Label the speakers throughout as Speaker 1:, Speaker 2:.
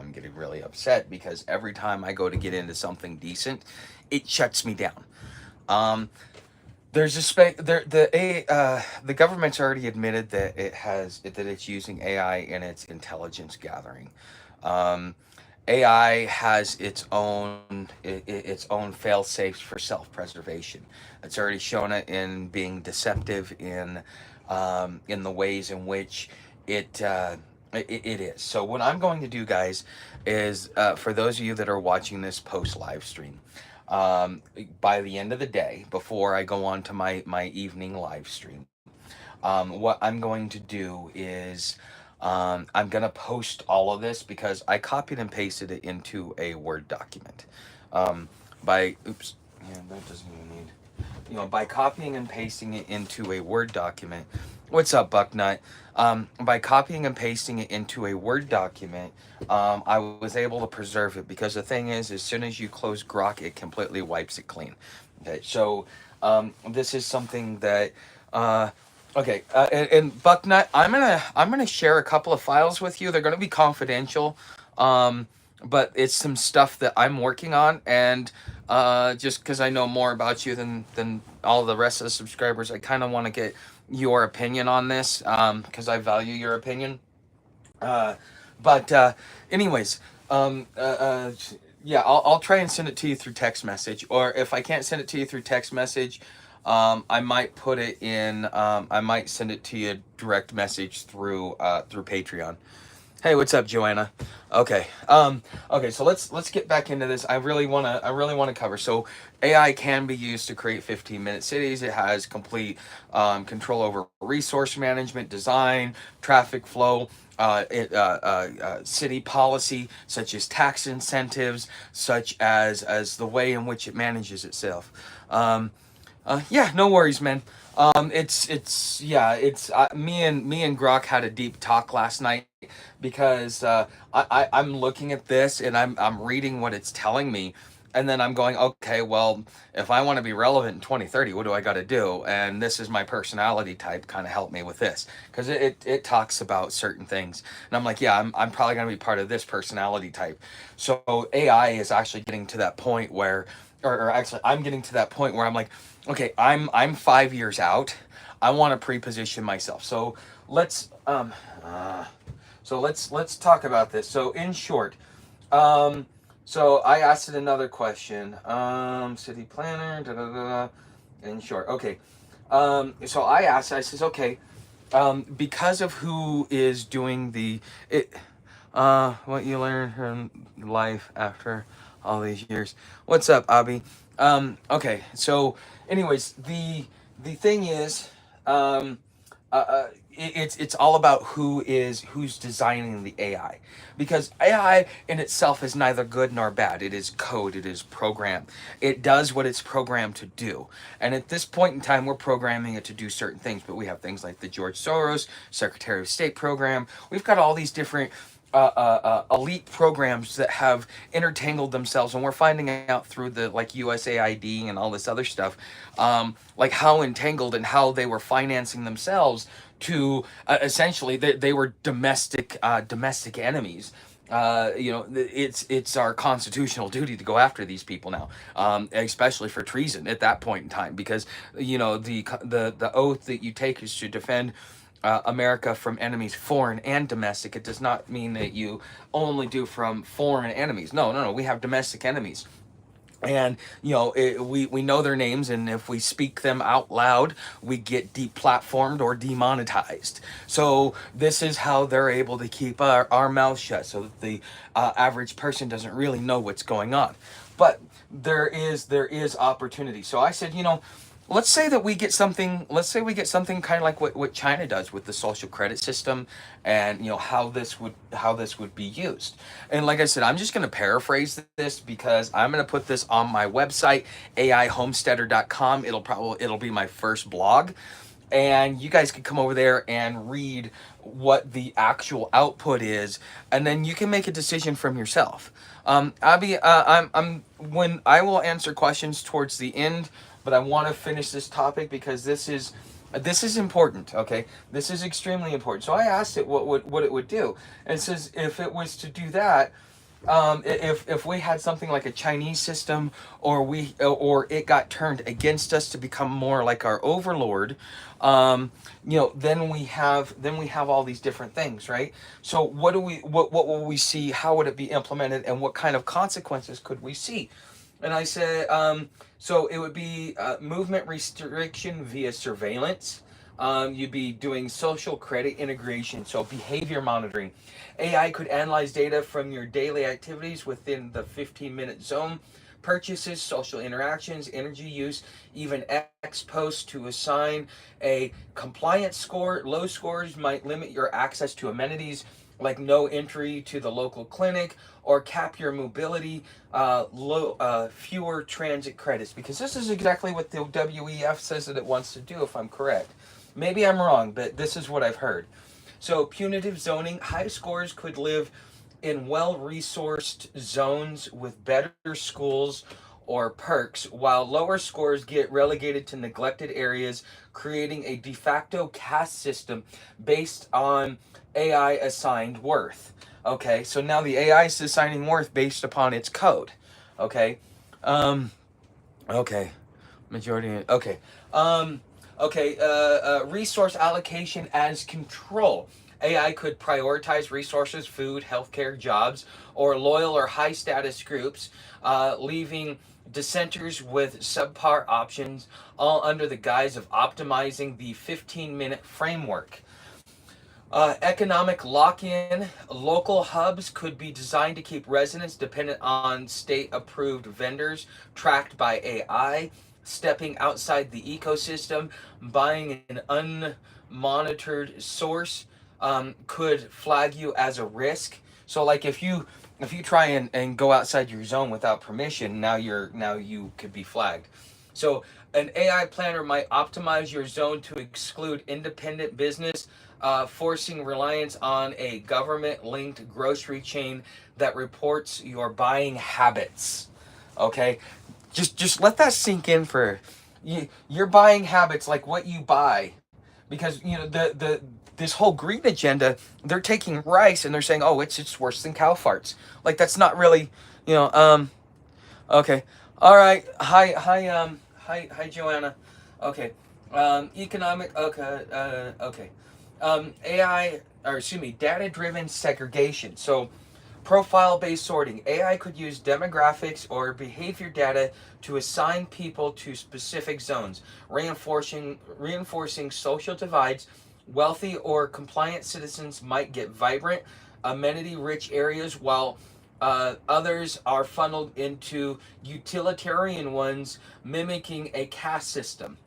Speaker 1: I'm getting really upset because every time I go to get into something decent, it shuts me down. Um, there's a the government's already admitted that it's using AI in its intelligence gathering. Um, AI has its own fail safes for self preservation. It's already shown it in being deceptive in the ways in which it. It is. So what I'm going to do, guys, is for those of you that are watching this post live stream, by the end of the day, before I go on to my evening live stream, what I'm going to do is I'm going to post all of this because I copied and pasted it into a Word document. Um, oops, yeah, that doesn't even need, by copying and pasting it into a Word document. What's up, Bucknut? By copying and pasting it into a Word document, I was able to preserve it because the thing is, as soon as you close Grok, it completely wipes it clean. Okay, so this is something that. Okay, and Bucknut, I'm gonna share a couple of files with you. They're gonna be confidential, um, but it's some stuff that I'm working on, and just because I know more about you than all the rest of the subscribers, I kind of want to get your opinion on this, because I value your opinion. Uh, but anyways, um, uh, uh, yeah, I'll try and send it to you through text message, or if I can't send it to you through text message, I might put it in. I might send it to you direct message through Patreon. Hey, what's up, Joanna? Okay. Okay, so let's get back into this. I really wanna cover. So AI can be used to create 15-minute cities. It has complete control over resource management, design, traffic flow, city policy, such as tax incentives, such as the way in which it manages itself. Um, yeah, no worries, man. It's yeah, it's me and Grok had a deep talk last night because I'm looking at this and I'm reading what it's telling me, and then I'm going, okay, well, if I want to be relevant in 2030, what do I got to do? And this is my personality type. Kind of help me with this because it talks about certain things, and I'm like, yeah, I'm probably gonna be part of this personality type. So AI is actually getting to that point where or actually I'm getting to that point where I'm like, okay, I'm 5 years out. I want to pre-position myself. Let's um uh, let's talk about this. So in short, um so I asked it another question. City planner, da da da. In short, okay. So I says, okay, because of who is doing what you learn from life after all these years. What's up, Abby? Okay, so anyways, the thing is, um, it's all about who's designing the AI, because AI in itself is neither good nor bad. It is code. It is program. It does what it's programmed to do. And at this point in time, we're programming it to do certain things. But we have things like the George Soros Secretary of State program. We've got all these different elite programs that have intertangled themselves, and we're finding out through the like USAID and all this other stuff, like how entangled and how they were financing themselves to essentially they were domestic enemies. It's our constitutional duty to go after these people now, especially for treason at that point in time, because the oath that you take is to defend America from enemies, foreign and domestic. It does not mean that you only do from foreign enemies. No, no, no. We have domestic enemies. And we know their names, and if we speak them out loud, we get deplatformed or demonetized. So this is how they're able to keep our mouths shut, so that the average person doesn't really know what's going on. But there is opportunity. So I said, let's say that we get something. Let's say we get something kind of like what China does with the social credit system, and how this would be used. And like I said, I'm just going to paraphrase this because I'm going to put this on my website, aihomesteader.com. It'll be my first blog, and you guys can come over there and read what the actual output is, and then you can make a decision from yourself. Abby, I'm when I will answer questions towards the end, but I want to finish this topic because this is important. Okay, this is extremely important. So I asked it what it would do, and it says if it was to do that. If we had something like a Chinese system, or it got turned against us to become more like our overlord, then we have all these different things, right? So what will we see? How would it be implemented, and what kind of consequences could we see? And I said, so it would be movement restriction via surveillance. You'd be doing social credit integration, so behavior monitoring. AI could analyze data from your daily activities within the 15-minute zone, purchases, social interactions, energy use, even ex post to assign a compliance score. Low scores might limit your access to amenities like no entry to the local clinic, or cap your mobility, fewer transit credits, because this is exactly what the WEF says that it wants to do, if I'm correct. Maybe I'm wrong, but this is what I've heard. So, punitive zoning: high scores could live in well resourced zones with better schools or perks, while lower scores get relegated to neglected areas, creating a de facto caste system based on AI assigned worth. Okay, so now the AI is assigning worth based upon its code. Okay, um, okay, majority. Okay, um, resource allocation as control. AI could prioritize resources, food, healthcare, jobs, or loyal or high status groups, leaving dissenters with subpar options, all under the guise of optimizing the 15-minute framework. Economic lock in: local hubs could be designed to keep residents dependent on state approved vendors tracked by AI. Stepping outside the ecosystem, buying an unmonitored source could flag you as a risk. So, like, if you try and go outside your zone without permission, now you could be flagged. So an AI planner might optimize your zone to exclude independent business, forcing reliance on a government-linked grocery chain that reports your buying habits. Okay, just let that sink in for you. Your buying habits, like what you buy, because the this whole green agenda, they're taking rice and they're saying, oh, it's worse than cow farts. Like, that's not really, you know. Okay. All right. Hi, Joanna. Okay. Economic. Okay. Okay. AI, or excuse me, data-driven segregation. So, profile-based sorting. AI could use demographics or behavior data to assign people to specific zones, reinforcing social divides. Wealthy or compliant citizens might get vibrant, amenity-rich areas, while others are funneled into utilitarian ones, mimicking a caste system.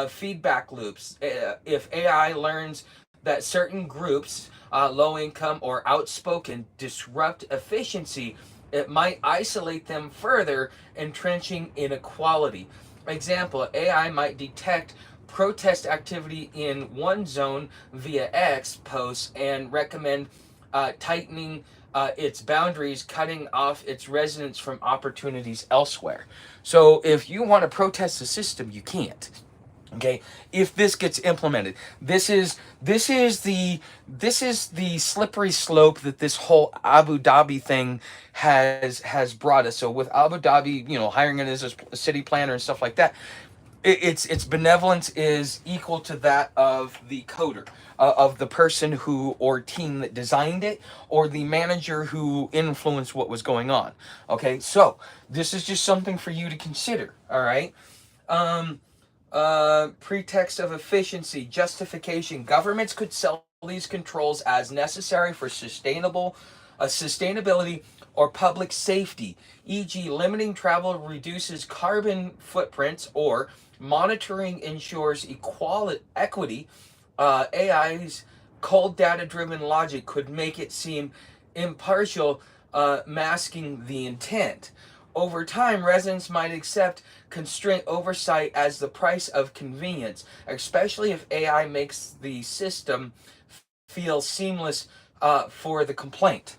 Speaker 1: Feedback loops. If AI learns that certain groups, low income or outspoken, disrupt efficiency, it might isolate them further, entrenching inequality. Example: AI might detect protest activity in one zone via X posts and recommend tightening its boundaries, cutting off its residents from opportunities elsewhere. So if you want to protest the system, you can't. Okay, if this gets implemented, this is the slippery slope that this whole Abu Dhabi thing has brought us. So with Abu Dhabi, hiring it as a city planner and stuff like that, its benevolence is equal to that of the coder, of the person who or team that designed it, or the manager who influenced what was going on. Okay, so this is just something for you to consider. All right. Um, Pretext of efficiency, justification. Governments could sell these controls as necessary for sustainability or public safety, e.g., limiting travel reduces carbon footprints, or monitoring ensures equity. AI's cold data driven logic could make it seem impartial, masking the intent. Over time, residents might accept constraint oversight as the price of convenience, especially if AI makes the system feel seamless for the complaint.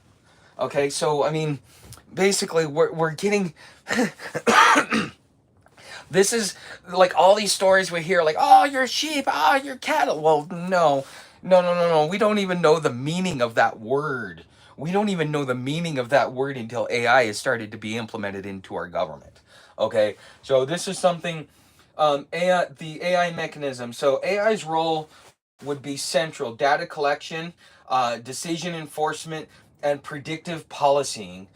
Speaker 1: Okay, so I mean, basically, we're getting this is like all these stories we hear, like, oh, you're sheep, oh, you're cattle. Well, no, no, no, no, no. We don't even know the meaning of that word. We don't even know the meaning of that word until AI has started to be implemented into our government. Okay, so this is something, AI, the AI mechanism. So AI's role would be central: data collection, decision enforcement, and predictive policying.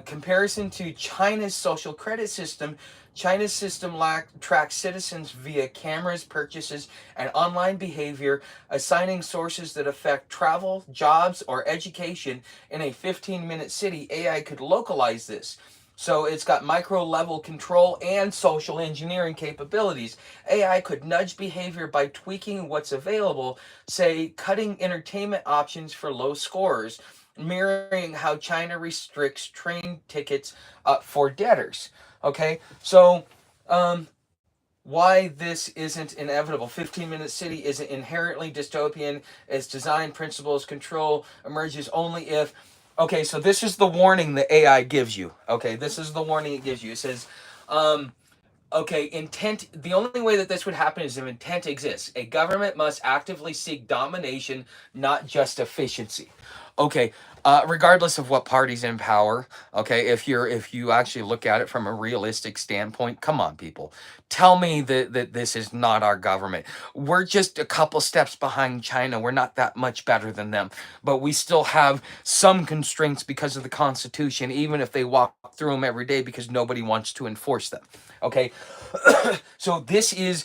Speaker 1: Comparison to China's social credit system, China's system tracks citizens via cameras, purchases, and online behavior, assigning sources that affect travel, jobs, or education. In a 15-minute city, AI could localize this. So it's got micro level control and social engineering capabilities. AI could nudge behavior by tweaking what's available, say cutting entertainment options for low scorers, mirroring how China restricts train tickets for debtors. Okay, so um, why this isn't inevitable. 15-minute city isn't inherently dystopian. Its design principles control emerges only if. Okay, so this is the warning the AI gives you. Okay, this is the warning it gives you. It says, um, okay, intent. The only way that this would happen is if intent exists. A government must actively seek domination, not just efficiency. Okay, regardless of what party's in power. Okay, if you actually look at it from a realistic standpoint, come on, people, tell me that this is not our government. We're just a couple steps behind China. We're not that much better than them, but we still have some constraints because of the Constitution, even if they walk through them every day because nobody wants to enforce them. Okay, so this is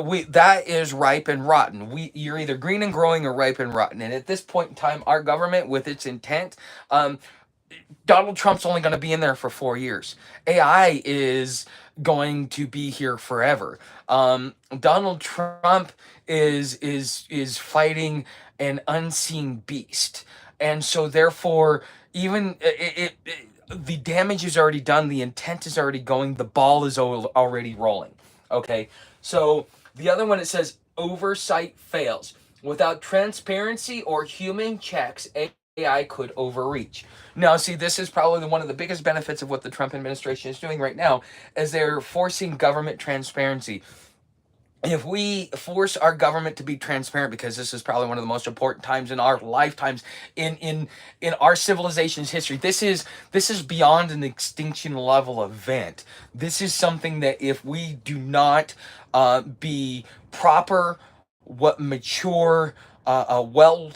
Speaker 1: we that is ripe and rotten. You're either green and growing or ripe and rotten. And at this point in time, our government, with its intent, um, Donald Trump's only going to be in there for 4 years. AI is going to be here forever. Donald Trump is fighting an unseen beast, and so therefore, even the damage is already done. The intent is already going. The ball is already rolling. Okay, so the other one, it says oversight fails. Without transparency or human checks, AI could overreach. Now, see, this is probably one of the biggest benefits of what the Trump administration is doing right now, is they're forcing government transparency. If we force our government to be transparent, because this is probably one of the most important times in our lifetimes, in our civilization's history, this is beyond an extinction level event. This is something that if we do not be proper, what mature, well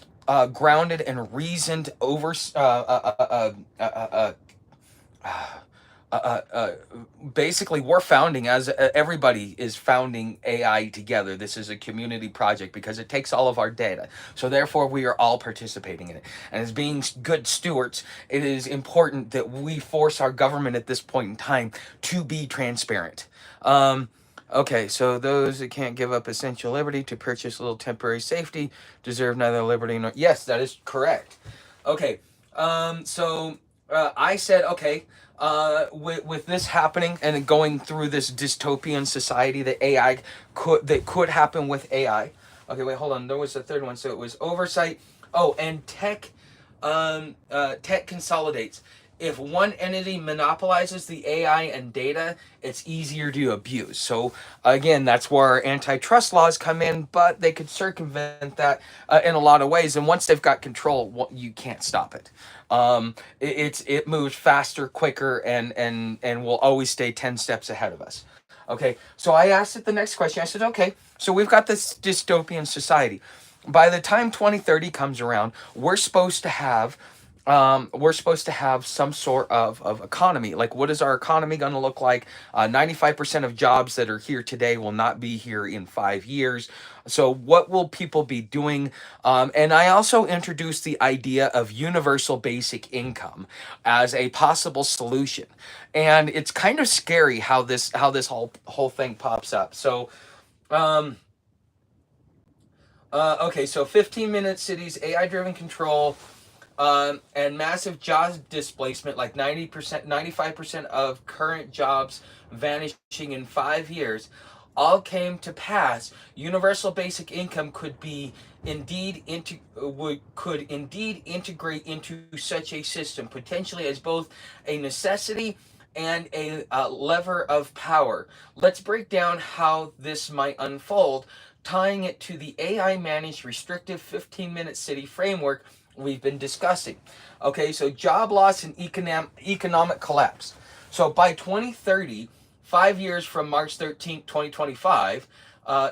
Speaker 1: grounded and reasoned over uh, uh, uh, basically, we're founding, as everybody is founding AI together. This is a community project because it takes all of our data. So therefore, we are all participating in it. And as being good stewards, it is important that we force our government at this point in time to be transparent. Okay, so those that can't give up essential liberty to purchase a little temporary safety deserve neither liberty nor. Yes, that is correct. Okay, so I said, okay, with this happening and going through this dystopian society that could happen with AI. Okay, wait, hold on. There was a third one. So it was oversight. Oh, and tech consolidates. If one entity monopolizes the AI and data, it's easier to abuse. So again, that's where antitrust laws come in, but they could circumvent that in a lot of ways. And once they've got control, you can't stop it. It moves faster, quicker, and will always stay 10 steps ahead of us. Okay, so I asked it the next question. I said, okay, so we've got this dystopian society. By the time 2030 comes around, we're supposed to have some sort of economy. Like, what is our economy going to look like? 95% of jobs that are here today will not be here in 5 years. So what will people be doing? And I also introduced the idea of universal basic income as a possible solution. And it's kind of scary how this whole thing pops up. So um, okay, so 15-minute cities, AI driven control, and massive job displacement, like 90%, 95% of current jobs vanishing in 5 years, all came to pass. Universal basic income could indeed integrate into such a system, potentially as both a necessity and a lever of power. Let's break down how this might unfold, tying it to the AI managed restrictive 15-minute city framework we've been discussing. Okay, so job loss and economic collapse. So by 2030, 5 years from March 13th, 2025,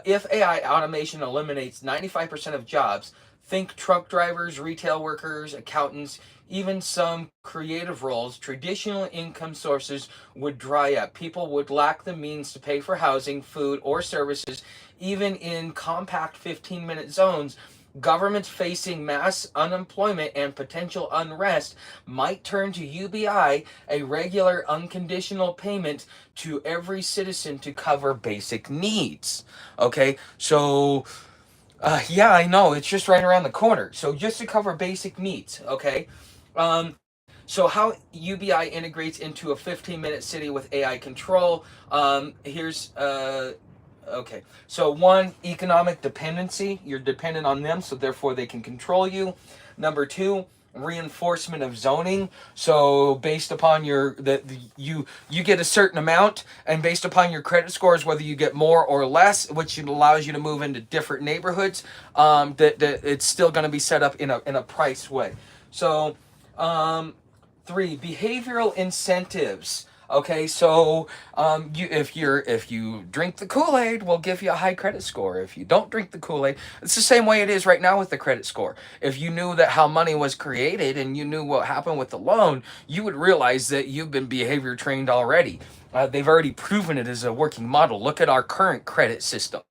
Speaker 1: if AI automation eliminates 95% of jobs, think truck drivers, retail workers, accountants, even some creative roles, traditional income sources would dry up. People would lack the means to pay for housing, food, or services, even in compact 15-minute zones. Governments facing mass unemployment and potential unrest might turn to UBI, a regular unconditional payment to every citizen to cover basic needs. Okay, so yeah, I know it's just right around the corner. So just to cover basic needs, okay. So how UBI integrates into a 15-minute city with AI control. Here's Okay. So one, economic dependency. You're dependent on them, so therefore they can control you. Number two, reinforcement of zoning. So based upon you get a certain amount, and based upon your credit scores, whether you get more or less, which allows you to move into different neighborhoods. That it's still going to be set up in a price way. So three, behavioral incentives. Okay, so if you drink the Kool-Aid, we'll give you a high credit score. If you don't drink the Kool-Aid, it's the same way it is right now with the credit score. If you knew that how money was created and you knew what happened with the loan, you would realize that you've been behavior trained already. They've already proven it as a working model. Look at our current credit system.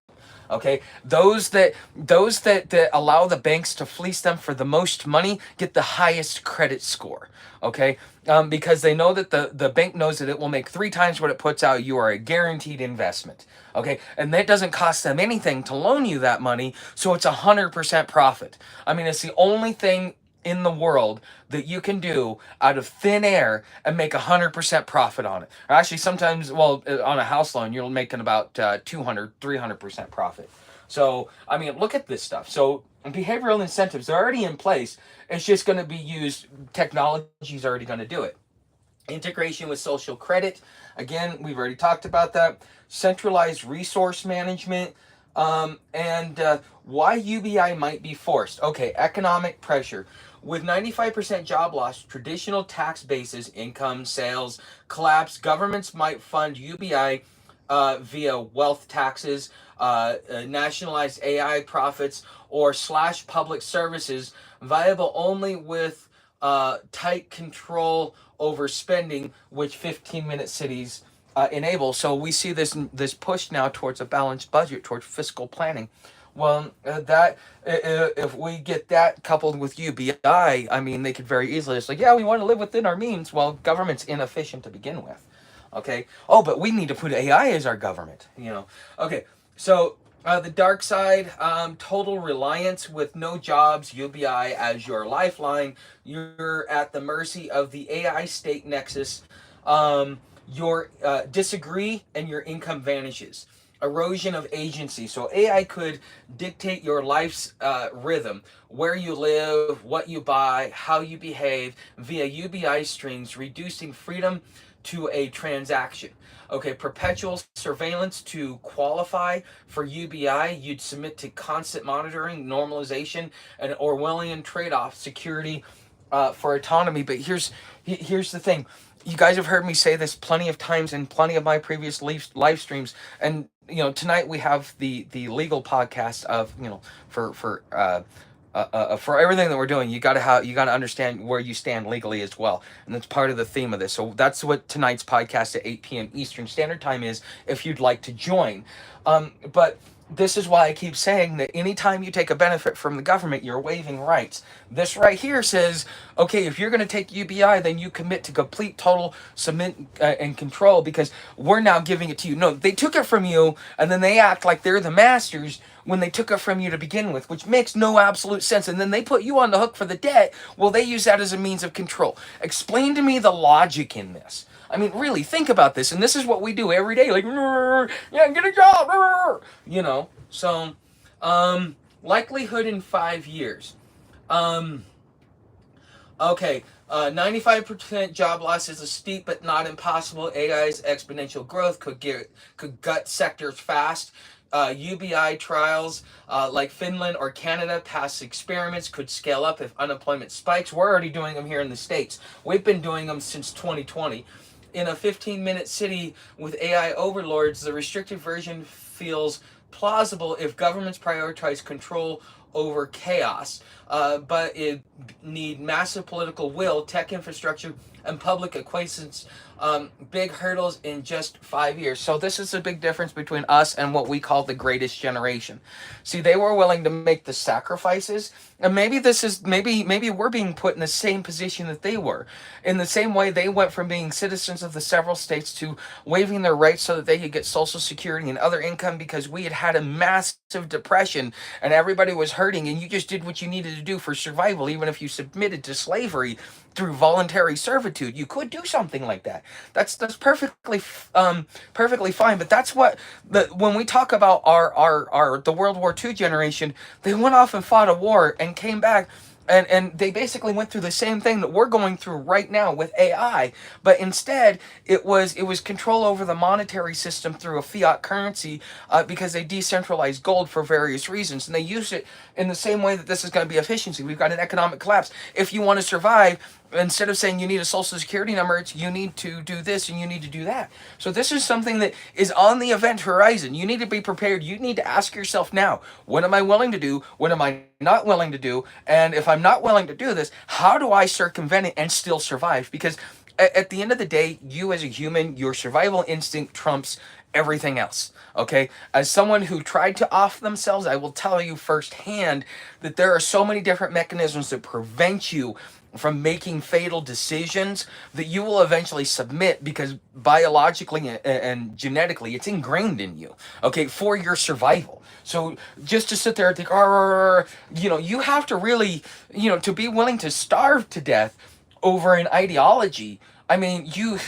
Speaker 1: Okay, those that allow the banks to fleece them for the most money get the highest credit score. Okay, because they know that the bank knows that it will make 3 times what it puts out. You are a guaranteed investment. Okay, and that doesn't cost them anything to loan you that money, so it's 100% profit. I mean, it's the only thing in the world that you can do out of thin air and make 100% profit on it. Or actually, sometimes, well, on a house loan, you're making about 200, 300% profit. So, I mean, look at this stuff. So, behavioral incentives are already in place. It's just going to be used. Technology is already going to do it. Integration with social credit. Again, we've already talked about that. Centralized resource management. And why UBI might be forced. Okay, economic pressure. With 95% job loss, traditional tax bases, income, sales, collapse, governments might fund UBI via wealth taxes, nationalized AI profits, or slash public services, viable only with tight control over spending, which 15-minute cities enable. So we see this push now towards a balanced budget, towards fiscal planning. Well, that if we get that coupled with UBI, I mean, they could very easily just like, yeah, we want to live within our means. Well, government's inefficient to begin with. Okay. Oh, but we need to put AI as our government. Okay. So the dark side, total reliance with no jobs, UBI as your lifeline. You're at the mercy of the AI state nexus. Your disagree and your income vanishes. Erosion of agency. So AI could dictate your life's rhythm, where you live, what you buy, how you behave via UBI strings, reducing freedom to a transaction. Okay, perpetual surveillance. To qualify for UBI, you'd submit to constant monitoring, normalization, and Orwellian trade-off, security for autonomy. But here's the thing. You guys have heard me say this plenty of times in plenty of my previous live streams, and tonight we have the legal podcast of for everything that we're doing. You got to understand where you stand legally as well, and that's part of the theme of this. So that's what tonight's podcast at 8 p.m. Eastern Standard Time is, if you'd like to join. But this is why I keep saying that anytime you take a benefit from the government, you're waiving rights. This right here says, okay, if you're going to take UBI, then you commit to complete, total submit and control, because we're now giving it to you. No, they took it from you, and then they act like they're the masters when they took it from you to begin with, which makes no absolute sense. And then they put you on the hook for the debt. Well, they use that as a means of control. Explain to me the logic in this. I mean, really, think about this. And this is what we do every day. Like, yeah, get a job. So, likelihood in 5 years. Okay, 95% job loss is a steep but not impossible. AI's exponential growth could gut sectors fast. UBI trials like Finland or Canada, past experiments could scale up if unemployment spikes. We're already doing them here in the States. We've been doing them since 2020. In a 15-minute city with AI overlords, the restricted version feels plausible if governments prioritize control over chaos. But it need massive political will, tech infrastructure, and public acquiescence. Big hurdles in just 5 years. So this is a big difference between us and what we call the greatest generation. See, they were willing to make the sacrifices, and maybe this is maybe we're being put in the same position that they were. In the same way, they went from being citizens of the several states to waiving their rights so that they could get Social Security and other income because we had had a massive depression and everybody was hurting, and you just did what you needed to do for survival, even if you submitted to slavery through voluntary servitude. You could do something like that. That's perfectly fine. But that's what when we talk about our the World War II generation, they went off and fought a war and came back. And they basically went through the same thing that we're going through right now with AI, but instead it was control over the monetary system through a fiat currency, because they decentralized gold for various reasons, and they use it in the same way that this is going to be efficiency. We've got an economic collapse. If you want to survive, instead of saying you need a Social Security number, it's you need to do this and you need to do that. So this is something that is on the event horizon. You need to be prepared. You need to ask yourself now, what am I willing to do? What am I not willing to do? And if I'm not willing to do this, how do I circumvent it and still survive? Because at the end of the day, you as a human, your survival instinct trumps everything else. Okay, as someone who tried to off themselves, I will tell you firsthand that there are so many different mechanisms that prevent you from making fatal decisions that you will eventually submit, because biologically and genetically it's ingrained in you, okay, for your survival. So just to sit there and think, you have to really, to be willing to starve to death over an ideology. I mean, you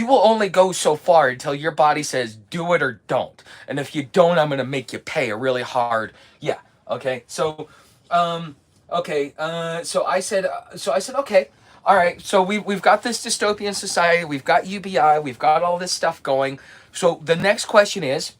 Speaker 1: will only go so far until your body says do it or don't. And if you don't, I'm gonna make you pay a really hard. Yeah. Okay. So, okay. So I said, okay. All right. So we've got this dystopian society. We've got UBI. We've got all this stuff going. So the next question is,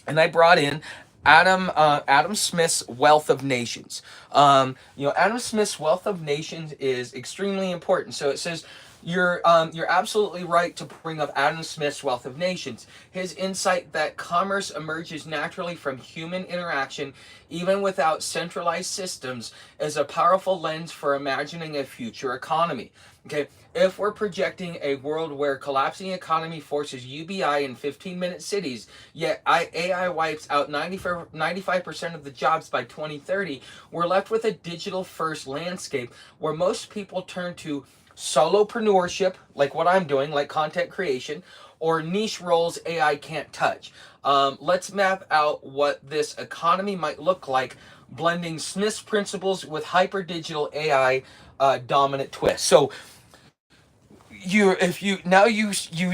Speaker 1: and I brought in Adam Smith's Wealth of Nations. Adam Smith's Wealth of Nations is extremely important. So it says, you're absolutely right to bring up Adam Smith's Wealth of Nations. His insight that commerce emerges naturally from human interaction, even without centralized systems, is a powerful lens for imagining a future economy. Okay, if we're projecting a world where collapsing economy forces UBI in 15-minute cities, yet AI wipes out 95% of the jobs by 2030, we're left with a digital-first landscape where most people turn to solopreneurship, like what I'm doing, like content creation, or niche roles AI can't touch. Let's map out what this economy might look like, blending Smith's principles with hyper-digital AI dominant twist. So you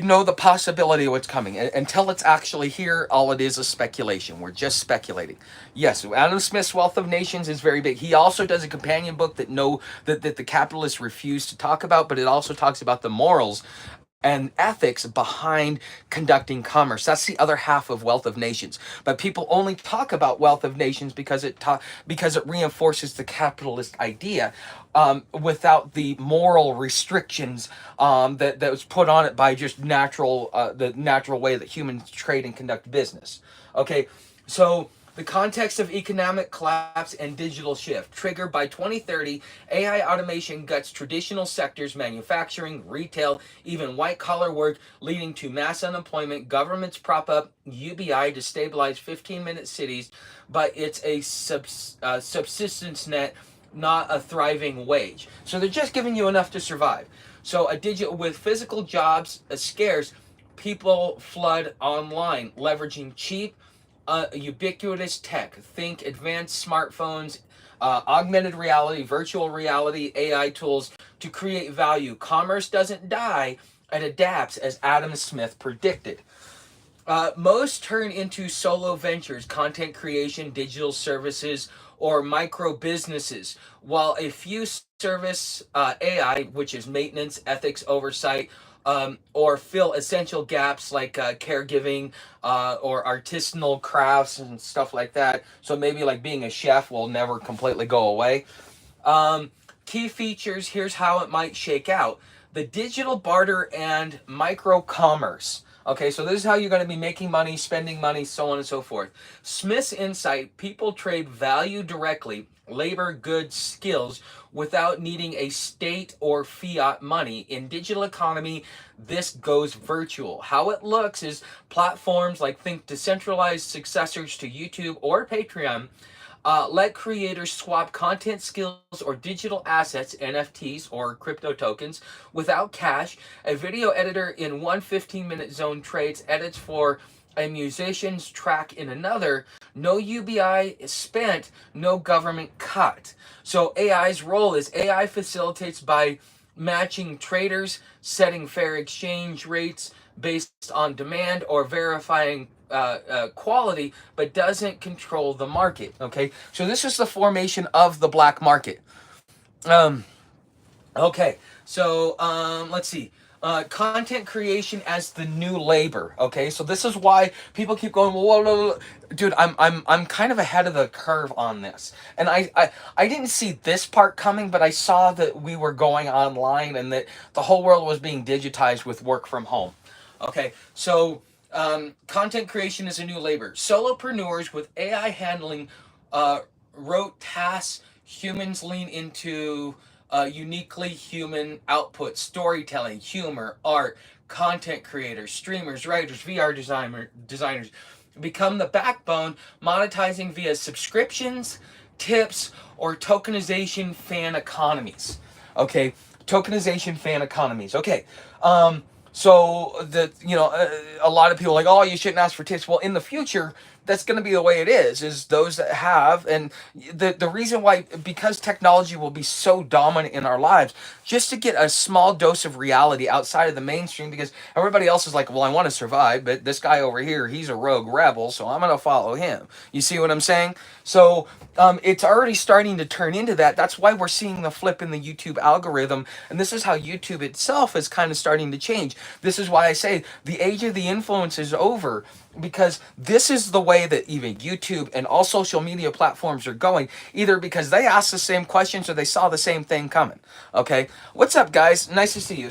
Speaker 1: know the possibility of what's coming. Until it's actually here, all it is speculation. We're just speculating. Yes, Adam Smith's Wealth of Nations is very big. He also does a companion book that the capitalists refuse to talk about, but it also talks about the morals and ethics behind conducting commerce. That's the other half of Wealth of Nations. But people only talk about Wealth of Nations because it reinforces the capitalist idea, without the moral restrictions that was put on it by just the natural way that humans trade and conduct business. Okay, so the context of economic collapse and digital shift. Triggered by 2030, AI automation guts traditional sectors, manufacturing, retail, even white-collar work, leading to mass unemployment. Governments prop up UBI to stabilize 15-minute cities, but it's a subsistence net, not a thriving wage. So they're just giving you enough to survive. So with physical jobs scarce, people flood online, leveraging cheap, ubiquitous tech. Think advanced smartphones, augmented reality, virtual reality, AI tools to create value. Commerce doesn't die, it adapts, as Adam Smith predicted. Most turn into solo ventures, content creation, digital services, or micro businesses, while a few service AI, which is maintenance, ethics, oversight, or fill essential gaps like caregiving or artisanal crafts and stuff like that. So maybe like being a chef will never completely go away. Um, Key features, here's how it might shake out. The digital barter and micro commerce. Okay, so this is how you're going to be making money, spending money, so on and so forth. Smith's insight, people trade value directly, labor, goods, skills, without needing a state or fiat money. In digital economy, this goes virtual. How it looks is platforms like think decentralized successors to YouTube or Patreon let creators swap content skills or digital assets, NFTs or crypto tokens, without cash. A video editor in one 15-minute zone trades edits for a musician's track in another. No UBI is spent, no government cut. So AI's role is AI facilitates by matching traders, setting fair exchange rates based on demand, or verifying quality, but doesn't control the market. Okay, so this is the formation of the black market. Um, okay, so let's see. Content creation as the new labor. Okay, so this is why people keep going. Well, whoa, whoa, whoa. Dude, I'm kind of ahead of the curve on this, and I didn't see this part coming, but I saw that we were going online and that the whole world was being digitized with work from home. Okay, so content creation is a new labor. Solopreneurs with AI handling rote tasks. Humans lean into uniquely human output, storytelling, humor, art, content creators, streamers, writers, designers become the backbone, monetizing via subscriptions, tips, or tokenization fan economies. Okay, tokenization fan economies. Okay, so the a lot of people are like, oh, you shouldn't ask for tips. Well, in the future, that's going to be the way it is those that have, and the reason why, because technology will be so dominant in our lives, just to get a small dose of reality outside of the mainstream, because everybody else is like, well, I want to survive, but this guy over here, he's a rogue rebel, so I'm going to follow him. You see what I'm saying? So it's already starting to turn into that. That's why we're seeing the flip in the YouTube algorithm, and this is how YouTube itself is kind of starting to change. This is why I say the age of the influence is over, because this is the way that even YouTube and all social media platforms are going, either because they asked the same questions or they saw the same thing coming. Okay, what's up, guys? Nice to see you.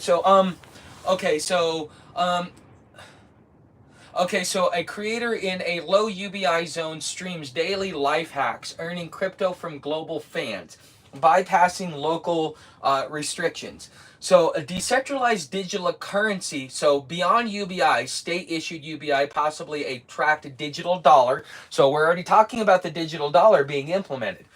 Speaker 1: Okay, so a creator in a low UBI zone streams daily life hacks, earning crypto from global fans, bypassing local restrictions. So a decentralized digital currency, so beyond UBI, state-issued UBI, possibly a tracked digital dollar. So we're already talking about the digital dollar being implemented.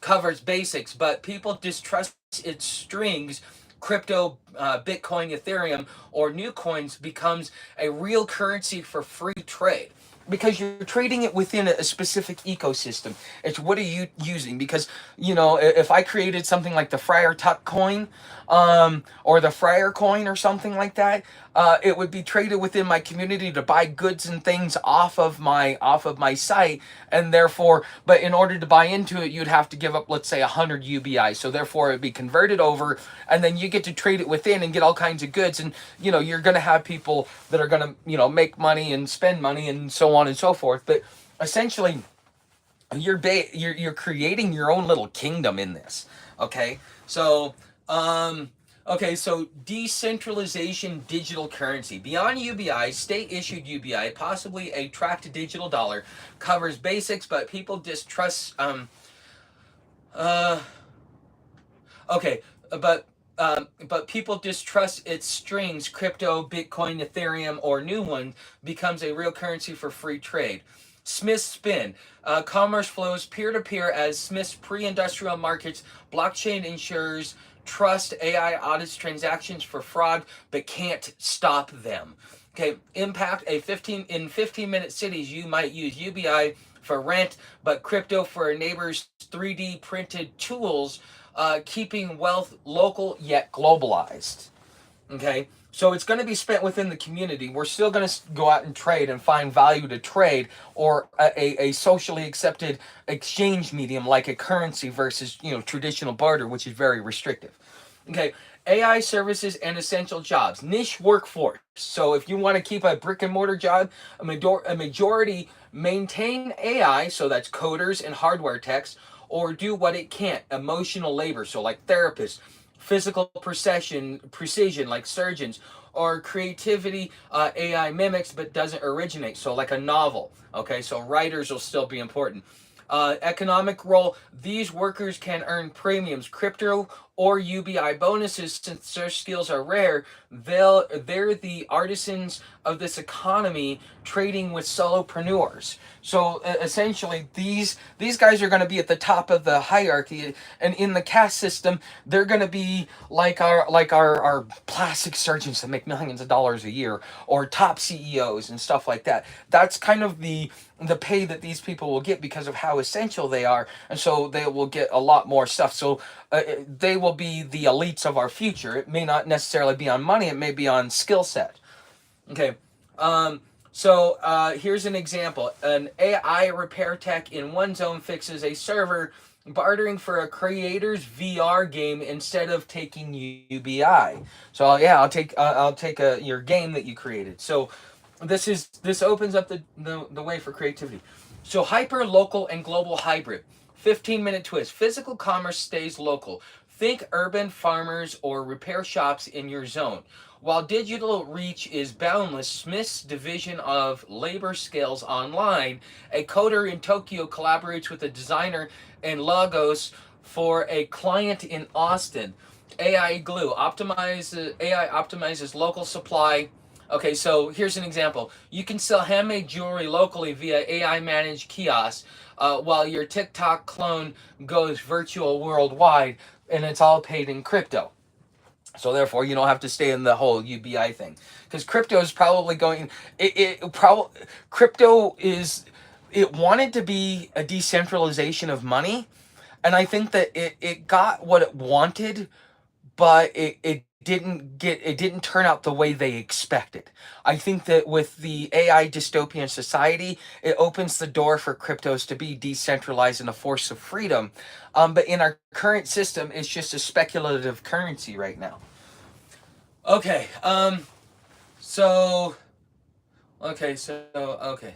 Speaker 1: Covers basics, but people distrust its strings. Crypto, Bitcoin, Ethereum, or new coins becomes a real currency for free trade, because you're trading it within a specific ecosystem. It's what are you using? Because if I created something like the Friar Tuck coin, or the Friar coin or something like that, it would be traded within my community to buy goods and things off of my site, and therefore, but in order to buy into it, you'd have to give up, let's say, 100 UBI. So therefore, it'd be converted over, and then you get to trade it within and get all kinds of goods, and you're going to have people that are going to make money and spend money and so on and so forth. But essentially, you're creating your own little kingdom in this. Okay, so so decentralization, digital currency beyond UBI, state-issued UBI, possibly a tracked digital dollar, covers basics, but people distrust. Okay, but people distrust its strings. Crypto, Bitcoin, Ethereum, or new one becomes a real currency for free trade. Smith's spin. Commerce flows peer-to-peer as Smith's pre-industrial markets. Blockchain ensures trust. AI audits transactions for fraud, but can't stop them. Okay, impact. In 15-minute cities, you might use UBI for rent, but crypto for a neighbor's 3D printed tools, keeping wealth local yet globalized. Okay, so it's going to be spent within the community. We're still going to go out and trade and find value to trade, or a socially accepted exchange medium like a currency versus traditional barter, which is very restrictive. Okay, AI services and essential jobs, niche workforce. So if you want to keep a brick and mortar job, a majority maintain AI, so that's coders and hardware techs, or do what it can't, emotional labor, so like therapists, physical precision like surgeons, or creativity, AI mimics but doesn't originate, so like a novel. Okay, so writers will still be important. Economic role, these workers can earn premiums, crypto or UBI bonuses. Since their skills are rare, they're the artisans of this economy, trading with solopreneurs. So essentially, these guys are going to be at the top of the hierarchy, and in the caste system, they're going to be like our plastic surgeons that make millions of dollars a year, or top CEOs and stuff like that. That's kind of the pay that these people will get because of how essential they are, and so they will get a lot more stuff. So they will be the elites of our future. It may not necessarily be on money, it may be on skill set. Okay. Um, here's an example. An AI repair tech in one zone fixes a server, bartering for a creator's VR game instead of taking UBI. So yeah, I'll take your game that you created. So this opens up the way for creativity. So hyper local and global hybrid. 15-minute twist. Physical commerce stays local. Think urban farmers or repair shops in your zone. While digital reach is boundless, Smith's division of labor skills online, a coder in Tokyo collaborates with a designer in Lagos for a client in Austin. AI optimizes local supply. Okay, so here's an example. You can sell handmade jewelry locally via AI managed kiosks, while your TikTok clone goes virtual worldwide, and it's all paid in crypto. So therefore, you don't have to stay in the whole UBI thing, because crypto is probably going. Crypto is. It wanted to be a decentralization of money, and I think that it got what it wanted, but it didn't turn out the way they expected. I think that with the AI dystopian society, it opens the door for cryptos to be decentralized and a force of freedom. But in our current system, it's just a speculative currency right now. Okay. So. Okay. So. Okay.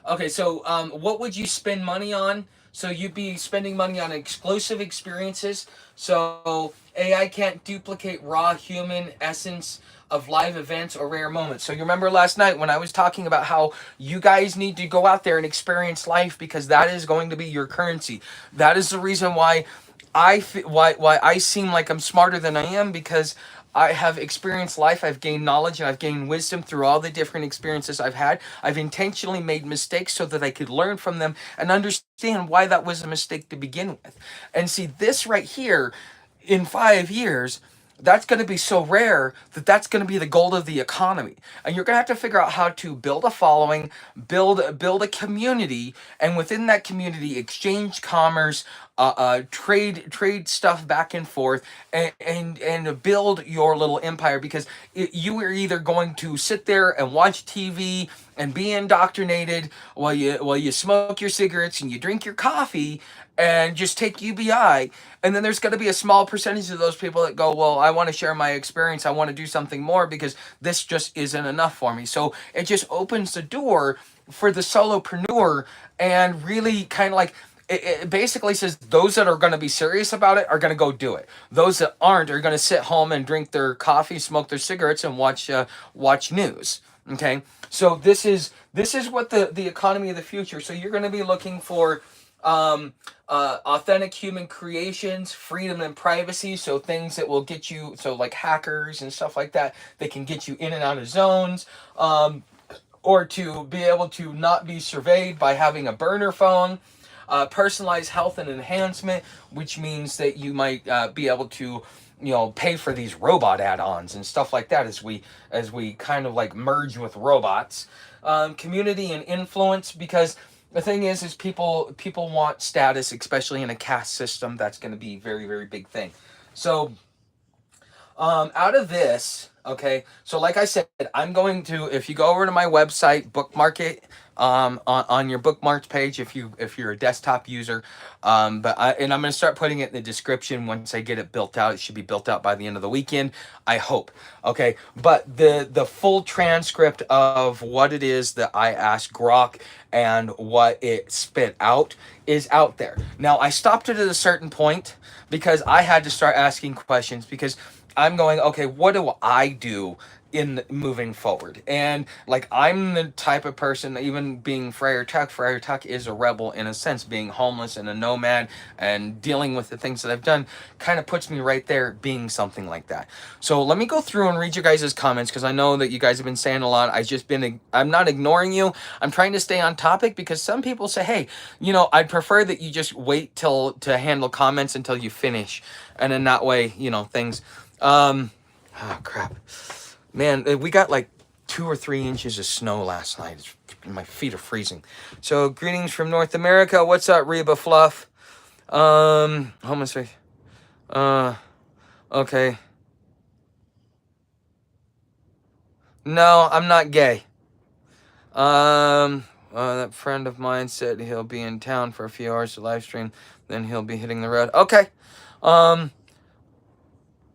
Speaker 1: Okay, so what would you spend money on? So you'd be spending money on exclusive experiences. So AI can't duplicate raw human essence of live events or rare moments. So you remember last night when I was talking about how you guys need to go out there and experience life, because that is going to be your currency. That is the reason why why I seem like I'm smarter than I am, because I have experienced life, I've gained knowledge, and I've gained wisdom through all the different experiences I've had. I've intentionally made mistakes so that I could learn from them and understand why that was a mistake to begin with. And see, this right here, in 5 years, that's going to be so rare that that's going to be the gold of the economy, and you're going to have to figure out how to build a following, build a community, and within that community exchange commerce, trade stuff back and forth, and build your little empire, because you are either going to sit there and watch TV and be indoctrinated while you smoke your cigarettes and you drink your coffee and just take UBI. And then there's going to be a small percentage of those people that go, well, I want to share my experience. I want to do something more because this just isn't enough for me. So it just opens the door for the solopreneur, and really kind of like, it basically says those that are going to be serious about it are going to go do it. Those that aren't are going to sit home and drink their coffee, smoke their cigarettes, and watch news. Okay, so this is what the economy of the future. So you're going to be looking for authentic human creations, freedom and privacy. So things that will get you, so like hackers and stuff like that, they can get you in and out of zones. Or to be able to not be surveyed by having a burner phone. Personalized health and enhancement, which means that you might be able to, pay for these robot add-ons and stuff like that as we kind of like merge with robots. Community and influence, because the thing is people want status, especially in a caste system. That's going to be very, very big thing. So Out of this, okay, so like I said, I'm going to, if you go over to my website, bookmark it on your bookmarks page if you're a desktop user. And I'm going to start putting it in the description once I get it built out. It should be built out by the end of the weekend, I hope. Okay, but the full transcript of what it is that I asked Grok and what it spit out is out there. Now, I stopped it at a certain point because I had to start asking questions because I'm going, okay, what do I do in moving forward? And like, I'm the type of person, even being Friar Tuck is a rebel in a sense, being homeless and a nomad and dealing with the things that I've done kind of puts me right there being something like that. So let me go through and read your guys' comments because I know that you guys have been saying a lot. I'm not ignoring you. I'm trying to stay on topic because some people say, hey, I'd prefer that you just wait to handle comments until you finish. And in that way, things oh crap, man, we got like 2 or 3 inches of snow last night. My feet are freezing. So greetings from North America. What's up, Reba Fluff? Homosexual. Okay. No, I'm not gay. That friend of mine said he'll be in town for a few hours to live stream, then he'll be hitting the road. Okay.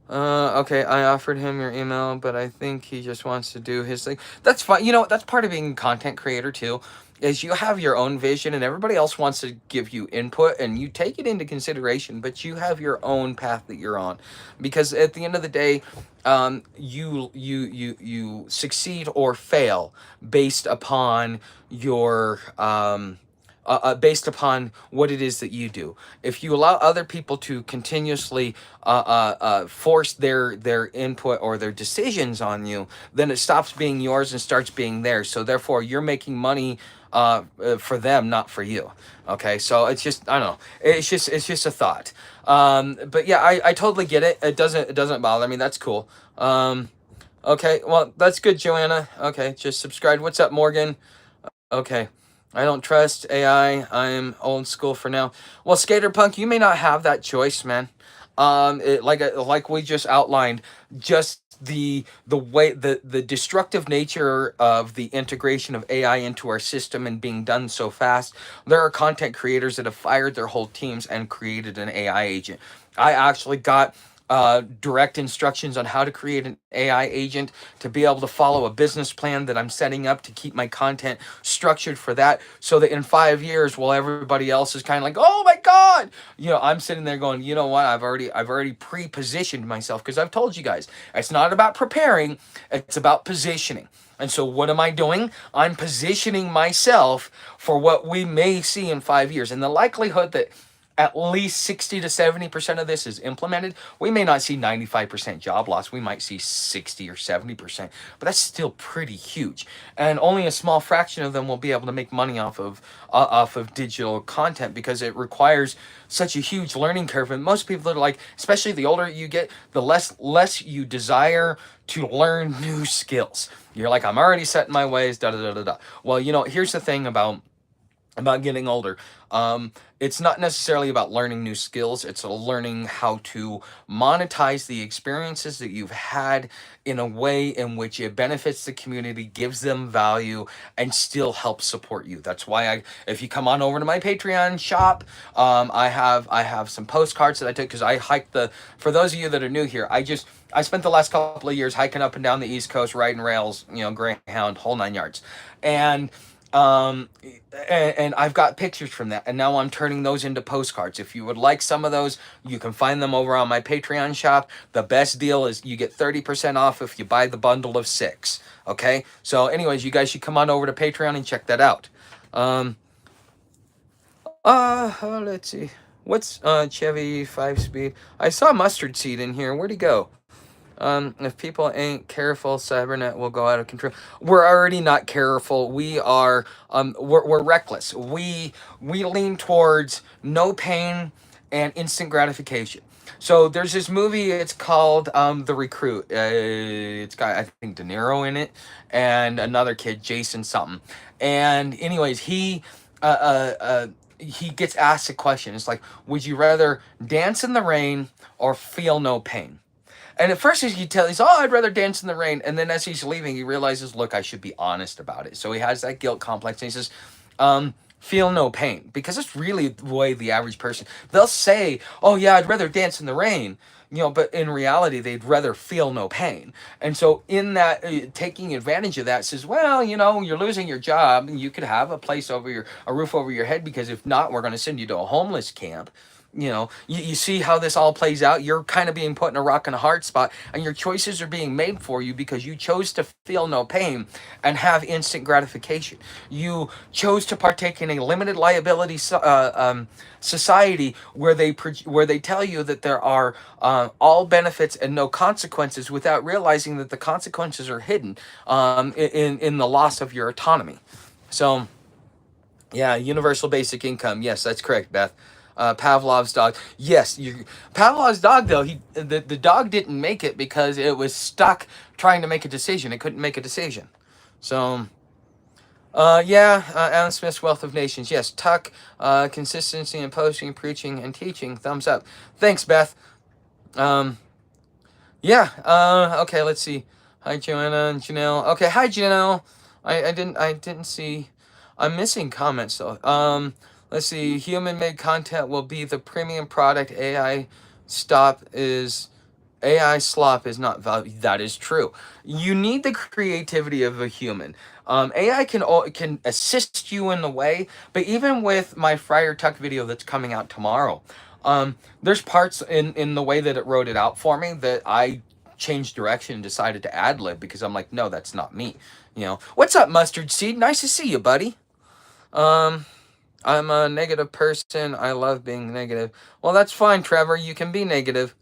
Speaker 1: Okay, I offered him your email, but I think he just wants to do his thing. That's fine. That's part of being a content creator too, is you have your own vision and everybody else wants to give you input and you take it into consideration, but you have your own path that you're on. Because at the end of the day, you succeed or fail based upon your based upon what it is that you do. If you allow other people to continuously force their input or their decisions on you, then it stops being yours and starts being theirs. So therefore, you're making money for them, not for you. Okay, so it's just, I don't know. It's just a thought. But yeah, I totally get it. It doesn't bother me. That's cool. Okay, well, that's good, Joanna. Okay, just subscribe. What's up, Morgan? Okay. I don't trust AI. I'm old school for now. Well, Skater Punk, you may not have that choice, man. Like we just outlined, just the way the destructive nature of the integration of AI into our system and being done so fast. There are content creators that have fired their whole teams and created an AI agent. I actually got direct instructions on how to create an AI agent to be able to follow a business plan that I'm setting up to keep my content structured for that, so that in 5 years, while everybody else is kind of like, oh my God, I'm sitting there going, you know what? I've already pre-positioned myself because I've told you guys, it's not about preparing, it's about positioning. And so what am I doing? I'm positioning myself for what we may see in 5 years. And the likelihood that at least 60 to 70% of this is implemented. We may not see 95% job loss. We might see 60 or 70%, but that's still pretty huge. And only a small fraction of them will be able to make money off of digital content because it requires such a huge learning curve. And most people are like, especially the older you get, the less you desire to learn new skills. You're like, I'm already set in my ways, da da da da da. Well, here's the thing about getting older. It's not necessarily about learning new skills. It's learning how to monetize the experiences that you've had in a way in which it benefits the community, gives them value, and still helps support you. That's why if you come on over to my Patreon shop, I have some postcards that I took because I hiked for those of you that are new here, I spent the last couple of years hiking up and down the East Coast, riding rails, Greyhound, whole 9 yards. And and I've got pictures from that, and now I'm turning those into postcards. If you would like some of those, you can find them over on my Patreon shop. The best deal is you get 30% off if you buy the bundle of 6. Okay, so anyways, you guys should come on over to Patreon and check that out. Let's see, what's Chevy 5-speed? I saw Mustard Seed in here. Where'd he go? If people ain't careful, Cybernet will go out of control. We're already not careful. We are, we're reckless. We lean towards no pain and instant gratification. So there's this movie, it's called The Recruit. It's got, I think, De Niro in it and another kid, Jason something. And anyways, he gets asked a question. It's like, would you rather dance in the rain or feel no pain? And at first he's, oh, I'd rather dance in the rain. And then as he's leaving, he realizes, look, I should be honest about it. So he has that guilt complex, and he says, feel no pain, because it's really the way the average person, they'll say, oh yeah, I'd rather dance in the rain, but in reality they'd rather feel no pain. And so in that, taking advantage of that, says, well, you're losing your job, and you could have a roof over your head, because if not, we're going to send you to a homeless camp. You see how this all plays out. You're kind of being put in a rock and a hard spot, and your choices are being made for you because you chose to feel no pain and have instant gratification. You chose to partake in a limited liability society where they tell you that there are all benefits and no consequences, without realizing that the consequences are hidden in the loss of your autonomy. So yeah, universal basic income. Yes, that's correct, Beth. Pavlov's dog. Yes, Pavlov's dog, though, the dog didn't make it because it was stuck trying to make a decision. It couldn't make a decision. So, yeah, Alan Smith's Wealth of Nations. Yes, Tuck, consistency in posting, preaching, and teaching. Thumbs up. Thanks, Beth. Yeah, okay, let's see. Hi, Joanna and Janelle. Okay, hi, Janelle. I didn't see. I'm missing comments, though. Let's see. Human-made content will be the premium product. AI slop is not value. That is true. You need the creativity of a human. AI can assist you in the way, but even with my Friar Tuck video that's coming out tomorrow, there's parts in the way that it wrote it out for me that I changed direction and decided to ad lib, because I'm like, no, that's not me. What's up, Mustard Seed? Nice to see you, buddy. I'm a negative person. I love being negative. Well, that's fine, Trevor. You can be negative.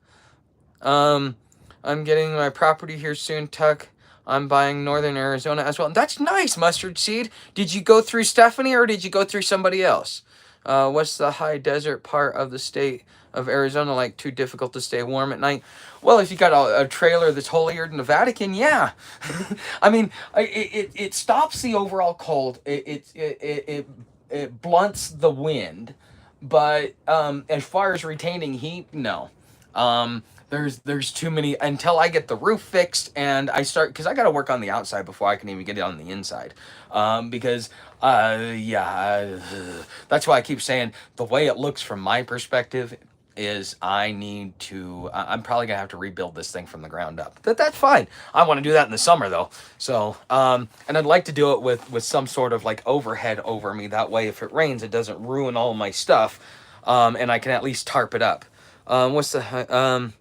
Speaker 1: I'm getting my property here soon, Tuck. I'm buying Northern Arizona as well. That's nice, Mustard Seed. Did you go through Stephanie, or did you go through somebody else? What's the high desert part of the state of Arizona like? Too difficult to stay warm at night? Well, if you got a trailer that's holier than the Vatican, yeah. I mean, it stops the overall cold. It blunts the wind, but as far as retaining heat, no. There's too many, until I get the roof fixed and I start, because I got to work on the outside before I can even get it on the inside. Because that's why I keep saying the way it looks from my perspective is I'm probably gonna have to rebuild this thing from the ground up. That's fine. I want to do that in the summer though. So and I'd like to do it with some sort of like overhead over me. That way, if it rains, it doesn't ruin all my stuff, and I can at least tarp it up. What's the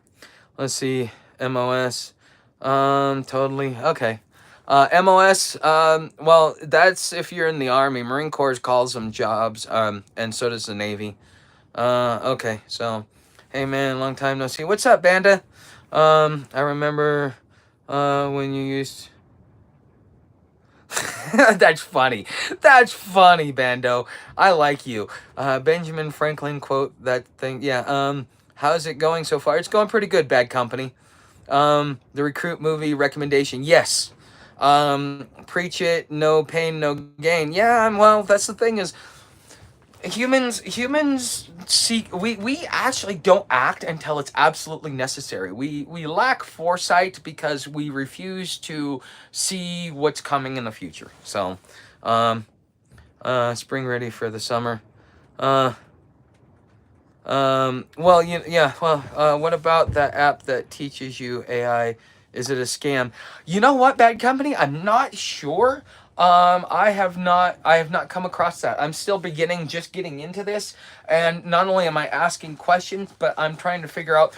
Speaker 1: let's see, MOS. Totally okay. MOS. Well, that's if you're in the Army. Marine Corps calls them jobs. And so does the Navy. Okay, so, hey man, long time no see. What's up, Banda? I remember, when you used... That's funny. That's funny, Bando. I like you. Benjamin Franklin quote that thing. Yeah, how's it going so far? It's going pretty good, Bad Company. The Recruit movie recommendation. Yes. Preach it, no pain, no gain. Yeah, well, that's the thing is, humans seek, we actually don't act until it's absolutely necessary. We lack foresight because we refuse to see what's coming in the future. So spring ready for the summer. Well, what about that app that teaches you AI? Is it a scam? You know what, Bad Company? I'm not sure. I have not come across that. I'm still just getting into this, and not only am I asking questions, but I'm trying to figure out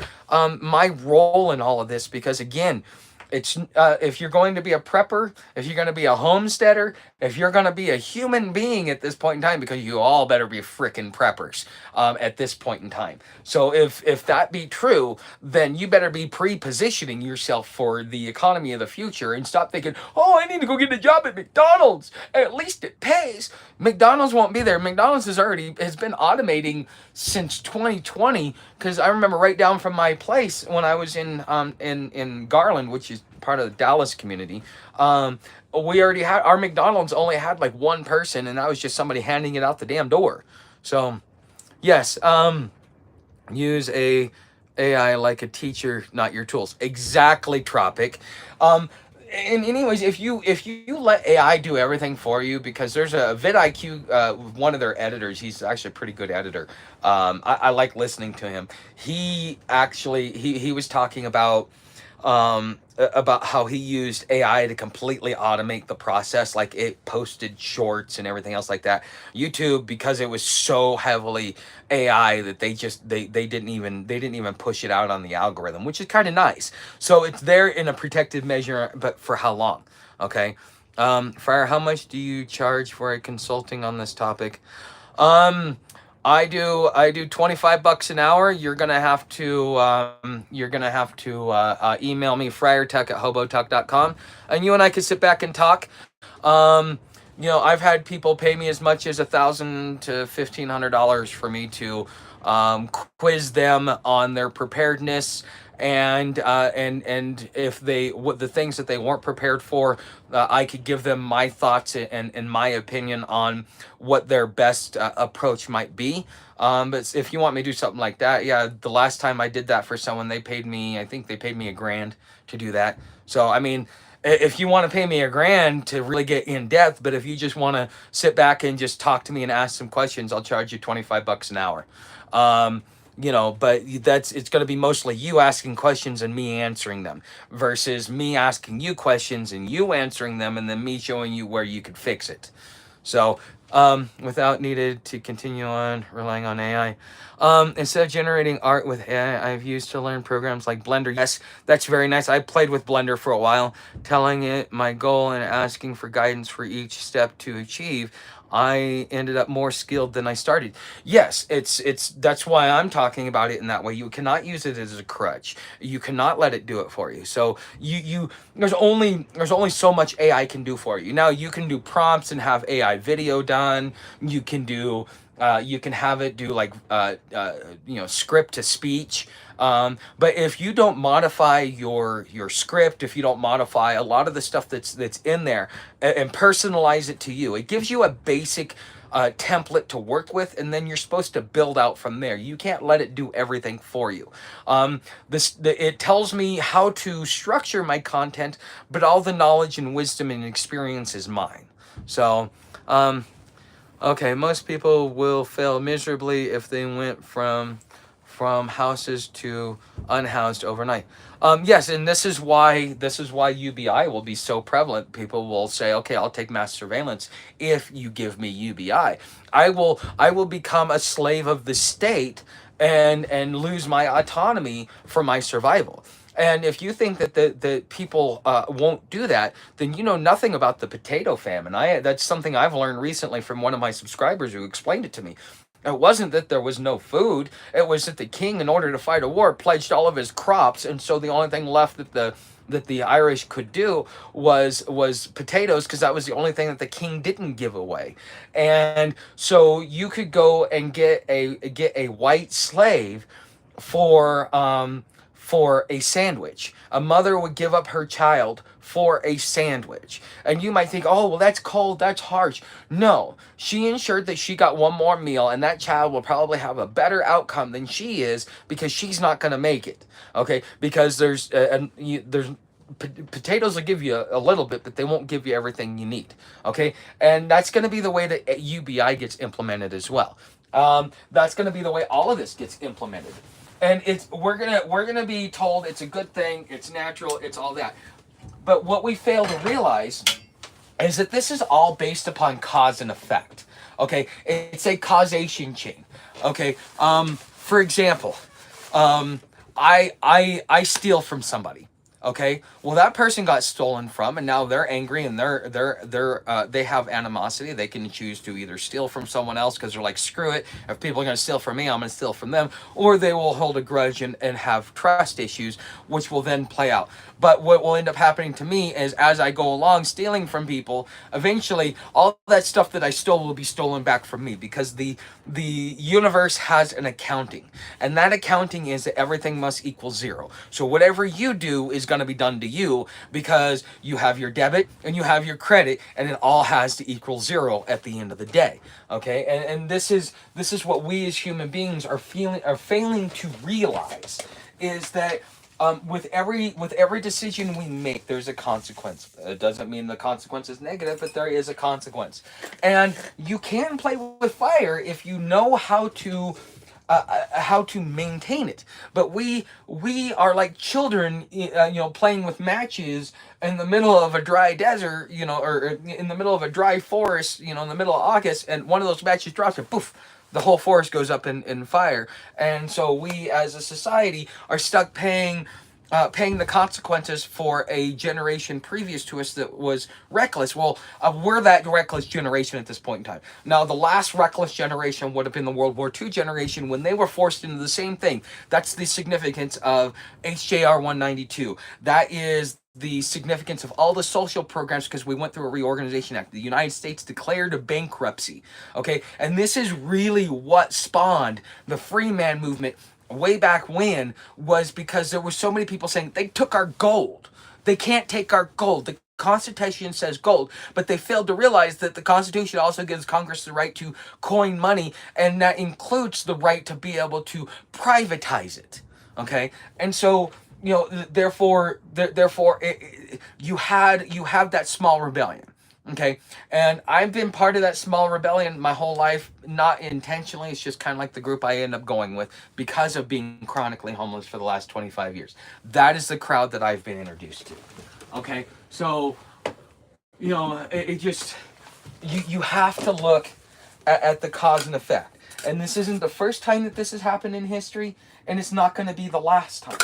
Speaker 1: my role in all of this, because again, it's if you're going to be a prepper, if you're going to be a homesteader, if you're going to be a human being at this point in time, because you all better be freaking preppers at this point in time. So if that be true, then you better be pre-positioning yourself for the economy of the future, and stop thinking, oh, I need to go get a job at McDonald's. At least it pays. McDonald's won't be there. McDonald's has been automating since 2020, because I remember right down from my place when I was in Garland, which is part of the Dallas community. We already had, our McDonald's only had like one person, and that was just somebody handing it out the damn door. So yes, use a AI like a teacher, not your tools. Exactly, Tropic. Um, and anyways, if you let AI do everything for you, because there's a vidIQ, one of their editors, he's actually a pretty good editor. I like listening to him. He actually he was talking about how he used AI to completely automate the process, like it posted shorts and everything else like that. YouTube, because it was so heavily AI, that they didn't even push it out on the algorithm, which is kind of nice. So it's there in a protected measure, but for how long? Okay. Friar, how much do you charge for a consulting on this topic? Um, I do 25 bucks an hour. You're gonna have to email me friartech@hobotuck.com, and you and I can sit back and talk. Um, I've had people pay me as much as $1,000 to $1,500 for me to quiz them on their preparedness, and if they what the things that they weren't prepared for, I could give them my thoughts and my opinion on what their best approach might be. But if you want me to do something like that, yeah, the last time I did that for someone, I think they paid me $1,000 to do that. So I mean, if you want to pay me $1,000 to really get in depth, but if you just want to sit back and just talk to me and ask some questions, I'll charge you 25 bucks an hour. Um, but it's going to be mostly you asking questions and me answering them, versus me asking you questions and you answering them and then me showing you where you could fix it. So, without needed to continue on relying on AI. Instead of generating art with AI, I've used to learn programs like Blender. Yes, that's very nice. I played with Blender for a while, telling it my goal and asking for guidance for each step to achieve. I ended up more skilled than I started. Yes, it's that's why I'm talking about it in that way. You cannot use it as a crutch. You cannot let it do it for you. So you there's only so much AI can do for you. Now you can do prompts and have AI video done. You can have it do like script to speech. But if you don't modify your script, if you don't modify a lot of the stuff that's in there, and personalize it to you, it gives you a basic template to work with, and then you're supposed to build out from there. You can't let it do everything for you. It tells me how to structure my content, but all the knowledge and wisdom and experience is mine. So, okay, most people will fail miserably if they went from houses to unhoused overnight. Yes, and this is why UBI will be so prevalent. People will say, "Okay, I'll take mass surveillance if you give me UBI. I will become a slave of the state and lose my autonomy for my survival." And if you think that the people won't do that, then you know nothing about the potato famine. That's something I've learned recently from one of my subscribers who explained it to me. It wasn't that there was no food. It was that the king, in order to fight a war, pledged all of his crops, and so the only thing left that the Irish could do was potatoes, because that was the only thing that the king didn't give away. And so you could go and get a white slave for a sandwich. A mother would give up her child for a sandwich. And you might think, "Oh, well, that's cold, that's harsh." No, she ensured that she got one more meal, and that child will probably have a better outcome than she is, because she's not going to make it. Okay? Because there's potatoes will give you a little bit, but they won't give you everything you need. Okay? And that's going to be the way that UBI gets implemented as well. That's going to be the way all of this gets implemented. And we're gonna be told it's a good thing, it's natural, it's all that. But what we fail to realize is that this is all based upon cause and effect. Okay, it's a causation chain. Okay, for example, I steal from somebody. Okay, well, that person got stolen from, and now they're angry, and they have animosity. They can choose to either steal from someone else because they're like, "Screw it, if people are going to steal from me, I'm going to steal from them," or they will hold a grudge and have trust issues, which will then play out. But what will end up happening to me is, as I go along stealing from people, eventually all that stuff that I stole will be stolen back from me, because the universe has an accounting, and that accounting is that everything must equal zero. So whatever you do is going to be done to you, because you have your debit and you have your credit, and it all has to equal zero at the end of the day. Okay, and this is what we as human beings are failing to realize, is that with every decision we make, there's a consequence. It doesn't mean the consequence is negative, but there is a consequence, and you can play with fire if you know how to maintain it. But we are like children, playing with matches in the middle of a dry desert, or in the middle of a dry forest, in the middle of August, and one of those matches drops and poof, the whole forest goes up in fire. And so we as a society are stuck paying the consequences for a generation previous to us that was reckless. Well, we're that reckless generation at this point in time. Now, the last reckless generation would have been the World War II generation when they were forced into the same thing. That's the significance of HJR 192. That is the significance of all the social programs, because we went through a reorganization act. The United States declared a bankruptcy. Okay, and this is really what spawned the free man movement way back when, was because there were so many people saying they took our gold. They can't take our gold. The Constitution says gold, but they failed to realize that the Constitution also gives Congress the right to coin money, and that includes the right to be able to privatize it. Okay, and so therefore, you have that small rebellion. Okay, and I've been part of that small rebellion my whole life, not intentionally. It's just kind of like the group I end up going with because of being chronically homeless for the last 25 years. That is the crowd that I've been introduced to. Okay, so it just, you have to look at the cause and effect. And this isn't the first time that this has happened in history, and it's not going to be the last time.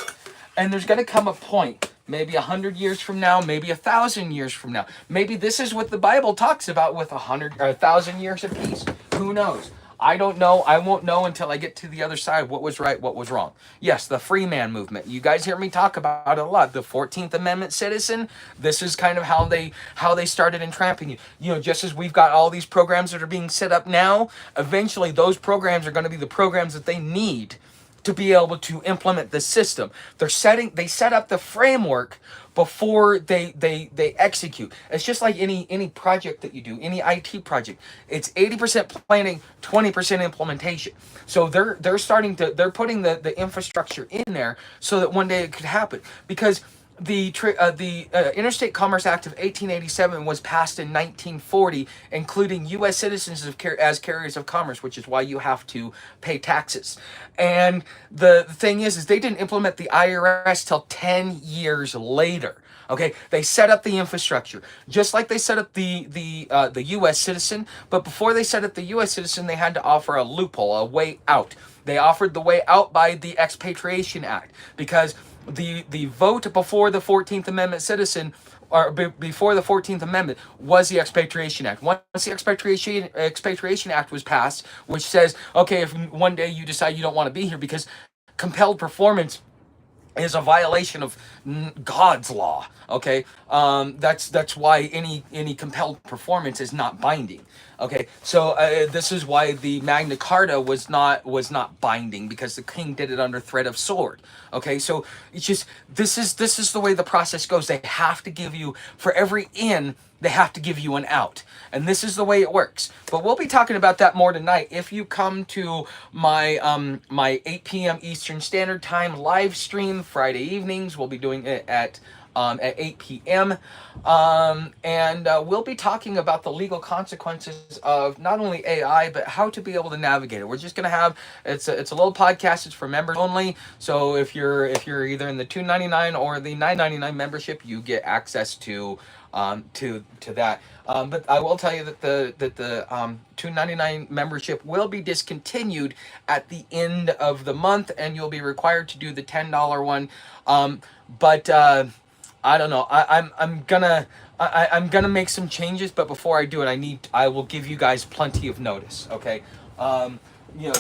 Speaker 1: And there's going to come a point, maybe 100 years from now, maybe 1,000 years from now. Maybe this is what the Bible talks about with 100 or 1,000 years of peace. Who knows? I don't know. I won't know until I get to the other side what was right, what was wrong. Yes, the free man movement. You guys hear me talk about it a lot. The 14th Amendment citizen, this is kind of how they started entrapping you. Just as we've got all these programs that are being set up now, eventually those programs are going to be the programs that they need to be able to implement the system. They set up the framework before they execute. It's just like any project that you do, any IT project. It's 80% planning, 20% implementation. So they're putting the infrastructure in there so that one day it could happen. Because the Interstate Commerce Act of 1887 was passed in 1940, including U.S. citizens as carriers of commerce, which is why you have to pay taxes. And the thing is they didn't implement the IRS till 10 years later. Okay, they set up the infrastructure just like they set up the U.S. citizen. But before they set up the U.S. citizen, they had to offer a loophole, a way out. They offered the way out by the Expatriation Act, because the vote before the 14th Amendment citizen, or before the 14th Amendment, was the Expatriation Act. Once the Expatriation Act was passed, which says, okay, if one day you decide you don't want to be here, because compelled performance is a violation of God's law. Okay, that's why any compelled performance is not binding. Okay, so this is why the Magna Carta was not binding, because the king did it under threat of sword. Okay, so it's just this is the way the process goes. They have to give you, for every in, they have to give you an out. And this is the way it works. But we'll be talking about that more tonight. If you come to my 8 p.m. Eastern Standard Time live stream Friday evenings, we'll be doing it at 8 p.m. And we'll be talking about the legal consequences of not only AI, but how to be able to navigate it. We're just going to have, it's a little podcast. It's for members only. So if you're either in the $2.99 or the $9.99 membership, you get access to that. But I will tell you that the $2.99 membership will be discontinued at the end of the month, and you'll be required to do the $10 one. But I don't know. I'm gonna make some changes, but before I do it, I will give you guys plenty of notice. Okay.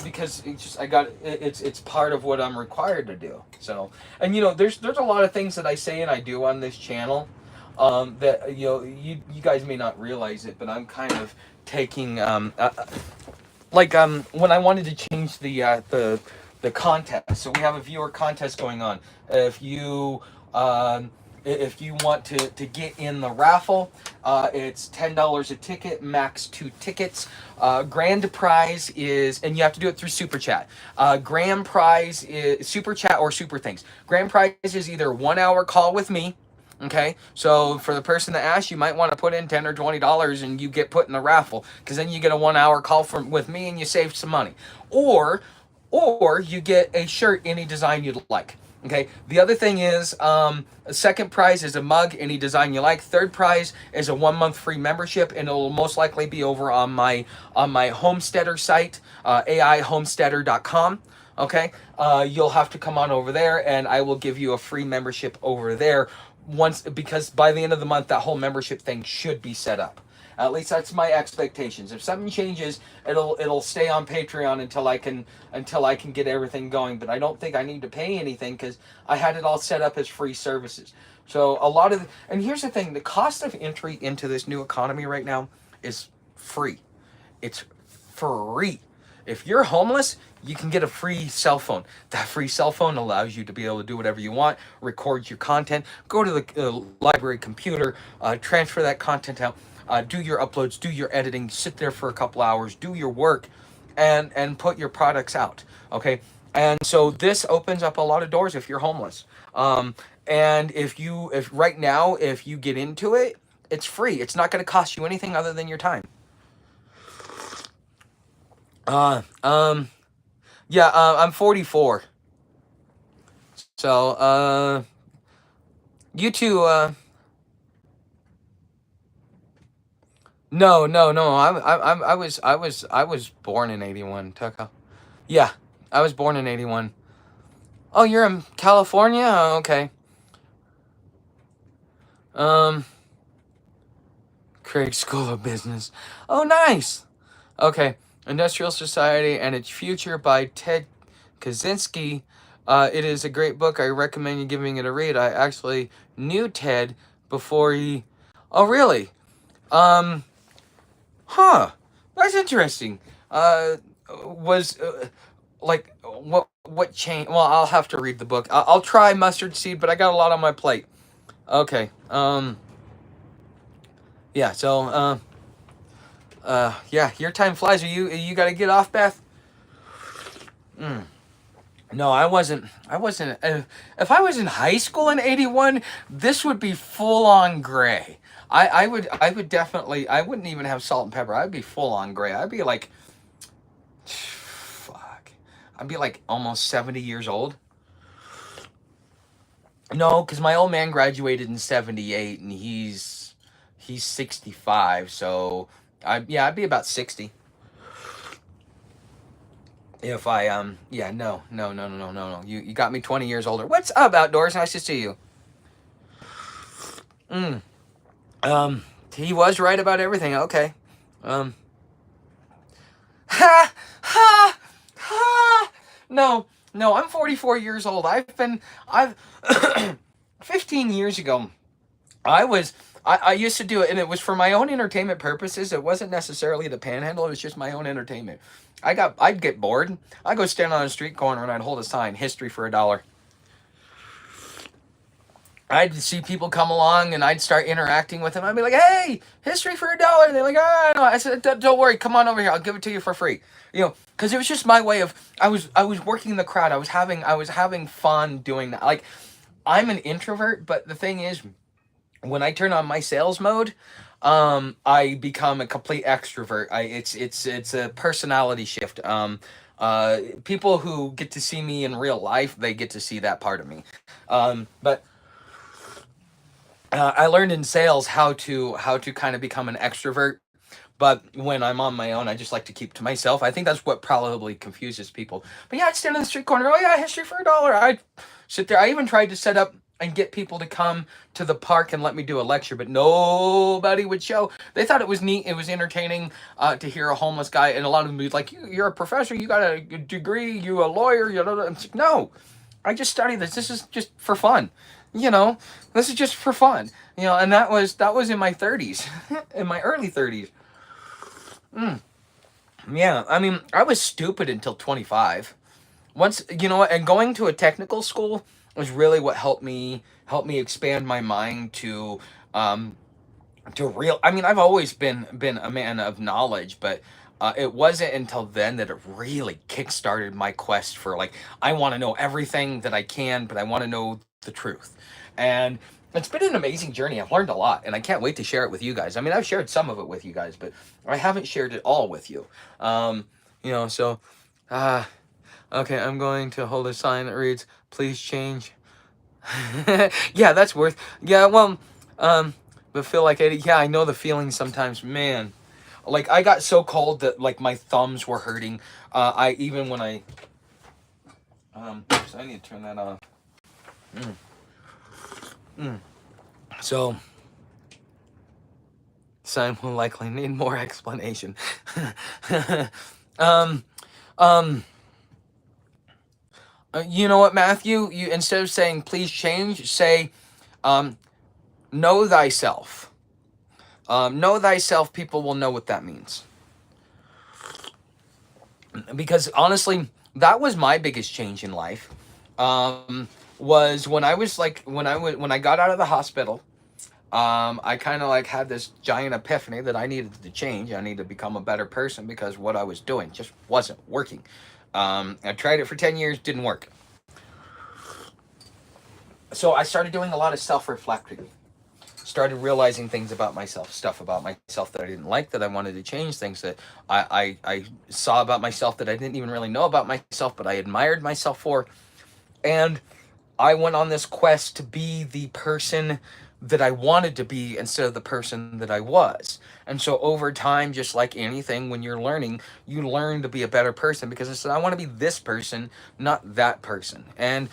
Speaker 1: Because it's part of what I'm required to do. So, and there's a lot of things that I say and I do on this channel that you guys may not realize it, but I'm kind of taking when I wanted to change the contest. So we have a viewer contest going on. If you If you want to get in the raffle, it's $10 a ticket, max 2 tickets. Grand prize is, and you have to do it through Super Chat. Grand prize is Super Chat or Super Thanks. Grand prize is either 1 hour call with me. Okay, so for the person that asked, you might want to put in $10 or $20, and you get put in the raffle, because then you get a 1 hour call from with me, and you save some money. Or, or you get a shirt any design you'd like. Okay. The other thing is, second prize is a mug, any design you like. Third prize is a 1 month free membership, and it will most likely be over on my homesteader site, aihomesteader.com. Okay. You'll have to come on over there, and I will give you a free membership over there once, because by the end of the month, that whole membership thing should be set up. At least that's my expectations. If something changes, it'll stay on Patreon until I can get everything going. But I don't think I need to pay anything, because I had it all set up as free services. So a lot of and here's the thing: the cost of entry into this new economy right now is free. It's free. If you're homeless, you can get a free cell phone. That free cell phone allows you to be able to do whatever you want, record your content, go to the library computer, transfer that content out, do your uploads, do your editing, sit there for a couple hours, do your work, and put your products out. Okay, and so this opens up a lot of doors if you're homeless. And if right now, if you get into it, it's free. It's not going to cost you anything other than your time. Uh, um, yeah, I'm 44. So, you two, no, no, no. I was born in 81, Tucka. Yeah, I was born in 81. Oh, you're in California? Oh, okay. Um, Craig School of Business. Oh, nice. Okay. Industrial Society and Its Future by Ted Kaczynski. It is a great book. I recommend you giving it a read. I actually knew Ted before he. Oh, really? Um, huh. That's interesting. Was like what changed? Well, I'll have to read the book. I'll try Mustard Seed, but I got a lot on my plate. Okay. Yeah. So. Yeah. Your time flies. You got to get off, Beth? Mm. No, I wasn't. I wasn't. If I was in high school in 81, this would be full on gray. I would definitely. I wouldn't even have salt and pepper. I'd be full on gray. I'd be like, fuck. I'd be like almost 70 years old. No, because my old man graduated in 78, and he's 65. So I'd be about 60. If I yeah, no. You got me 20 years older. What's up, Outdoors? Nice to see you. Mm. Um, he was right about everything. Okay. Um, ha ha ha. No, no. I'm 44 years old. I've 15 years ago. I was I used to do it, and it was for my own entertainment purposes. It wasn't necessarily the panhandle. It was just my own entertainment. I'd get bored. I'd go stand on a street corner, and I'd hold a sign, "History for $1." I'd see people come along, and I'd start interacting with them. I'd be like, "Hey, history for $1." And they're like, "Ah, no." I said, Don't worry, come on over here. I'll give it to you for free." Because it was just my way of. I was working the crowd. I was having fun doing that. Like, I'm an introvert, but the thing is, when I turn on my sales mode, I become a complete extrovert. It's a personality shift. People who get to see me in real life, they get to see that part of me. But I learned in sales how to kind of become an extrovert. But when I'm on my own, I just like to keep to myself. I think that's what probably confuses people. But yeah, I'd stand in the street corner. Oh yeah, history for $1. I'd sit there. I even tried to set up and get people to come to the park and let me do a lecture, but nobody would show. They thought it was neat. It was entertaining to hear a homeless guy, and a lot of them would be like, "You're a professor. You got a degree. You a lawyer." It's like, no, I just studied this. This is just for fun. You know, this is just for fun. And that was in my 30s, in my early 30s. Mm. Yeah, I mean, I was stupid until 25. Once, and going to a technical school, was really what helped me expand my mind to real. I mean, I've always been a man of knowledge, but it wasn't until then that it really kickstarted my quest for, like, I want to know everything that I can, but I want to know the truth. And it's been an amazing journey. I've learned a lot, and I can't wait to share it with you guys. I mean, I've shared some of it with you guys, but I haven't shared it all with you. Um, so uh, okay, I'm going to hold a sign that reads, "Please change." Yeah, that's worth. Yeah, well, um, but feel like yeah, I know the feeling sometimes, man. Like, I got so cold that, like, my thumbs were hurting. I even when I oops, I need to turn that off. Mm, mm. So sign will likely need more explanation. um, um, you know what, Matthew? You, instead of saying please change, say um, know thyself. Know thyself. People will know what that means. Because honestly, that was my biggest change in life. Was when I was like when I got out of the hospital. I kind of like had this giant epiphany that I needed to change. I needed to become a better person because what I was doing just wasn't working. I tried it for 10 years, didn't work. So I started doing a lot of self-reflecting. Started realizing things about myself, stuff about myself that I didn't like, that I wanted to change, things that I saw about myself that I didn't even really know about myself, but I admired myself for. And I went on this quest to be the person that I wanted to be instead of the person that I was. And so over time, just like anything, when you're learning, you learn to be a better person, because I said, I want to be this person, not that person. And,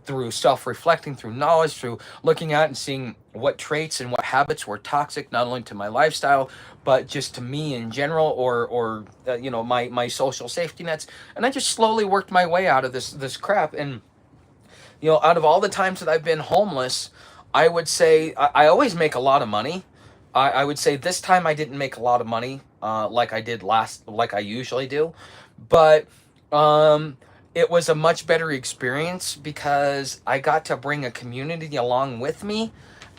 Speaker 1: through self-reflecting, through knowledge, through looking at and seeing what traits and what habits were toxic, not only to my lifestyle, but just to me in general, or my social safety nets. And I just slowly worked my way out of this crap. And out of all the times that I've been homeless, I would say I always make a lot of money. I would say this time I didn't make a lot of money, like I did like I usually do, but um, it was a much better experience because I got to bring a community along with me.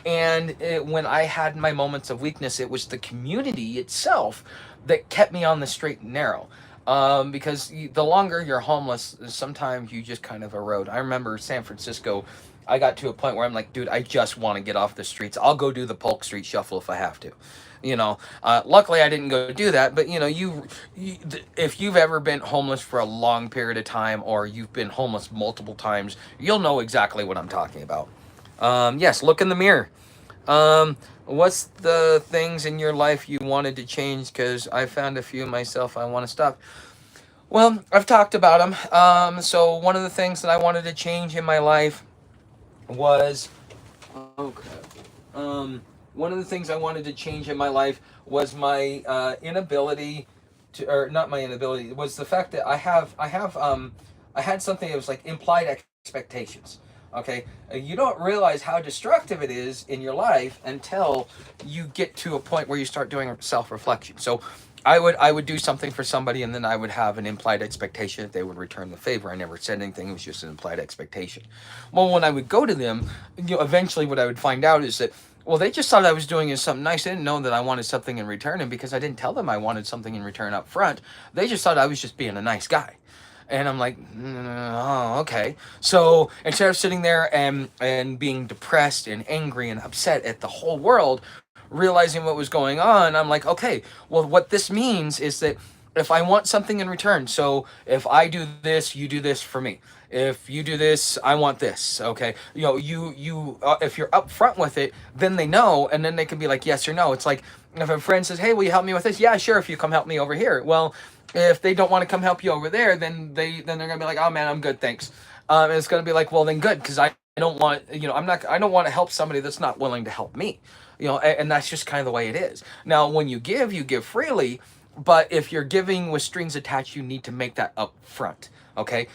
Speaker 1: And when I had my moments of weakness, it was the community itself that kept me on the straight and narrow. Because the longer you're homeless, sometimes you just kind of erode. I remember San Francisco, I got to a point where I'm like, dude, I just want to get off the streets. I'll go do the Polk Street Shuffle if I have to. Luckily I didn't go do that, but if you've ever been homeless for a long period of time, or you've been homeless multiple times, you'll know exactly what I'm talking about. Yes, look in the mirror. What's the things in your life you wanted to change? Because I found a few myself I want to stop. Well, I've talked about them. So one of the things that I wanted to change in my life was, okay. One of the things I wanted to change in my life was my inability to, or not my inability, was the fact that I had something that was like implied expectations. Okay, you don't realize how destructive it is in your life until you get to a point where you start doing self-reflection. So I would do something for somebody, and then I would have an implied expectation that they would return the favor. I never said anything; it was just an implied expectation. Well, when I would go to them, eventually what I would find out is that, well, they just thought I was doing something nice. They didn't know that I wanted something in return, and because I didn't tell them I wanted something in return up front, they just thought I was just being a nice guy. And I'm like, oh, okay. So instead of sitting there and being depressed and angry and upset at the whole world, realizing what was going on, I'm like, okay, well, what this means is that if I want something in return, so if I do this, you do this for me. If you do this, I want this. Okay, if you're upfront with it, then they know, and then they can be like yes or no. It's like if a friend says, "Hey, will you help me with this?" Yeah, sure. If you come help me over here, well, if they don't want to come help you over there, then they're gonna be like, "Oh man, I'm good, thanks." And it's gonna be like, well, then good, because I don't want, I don't want to help somebody that's not willing to help me. And that's just kind of the way it is. Now, when you give freely, but if you're giving with strings attached, you need to make that up front. Okay.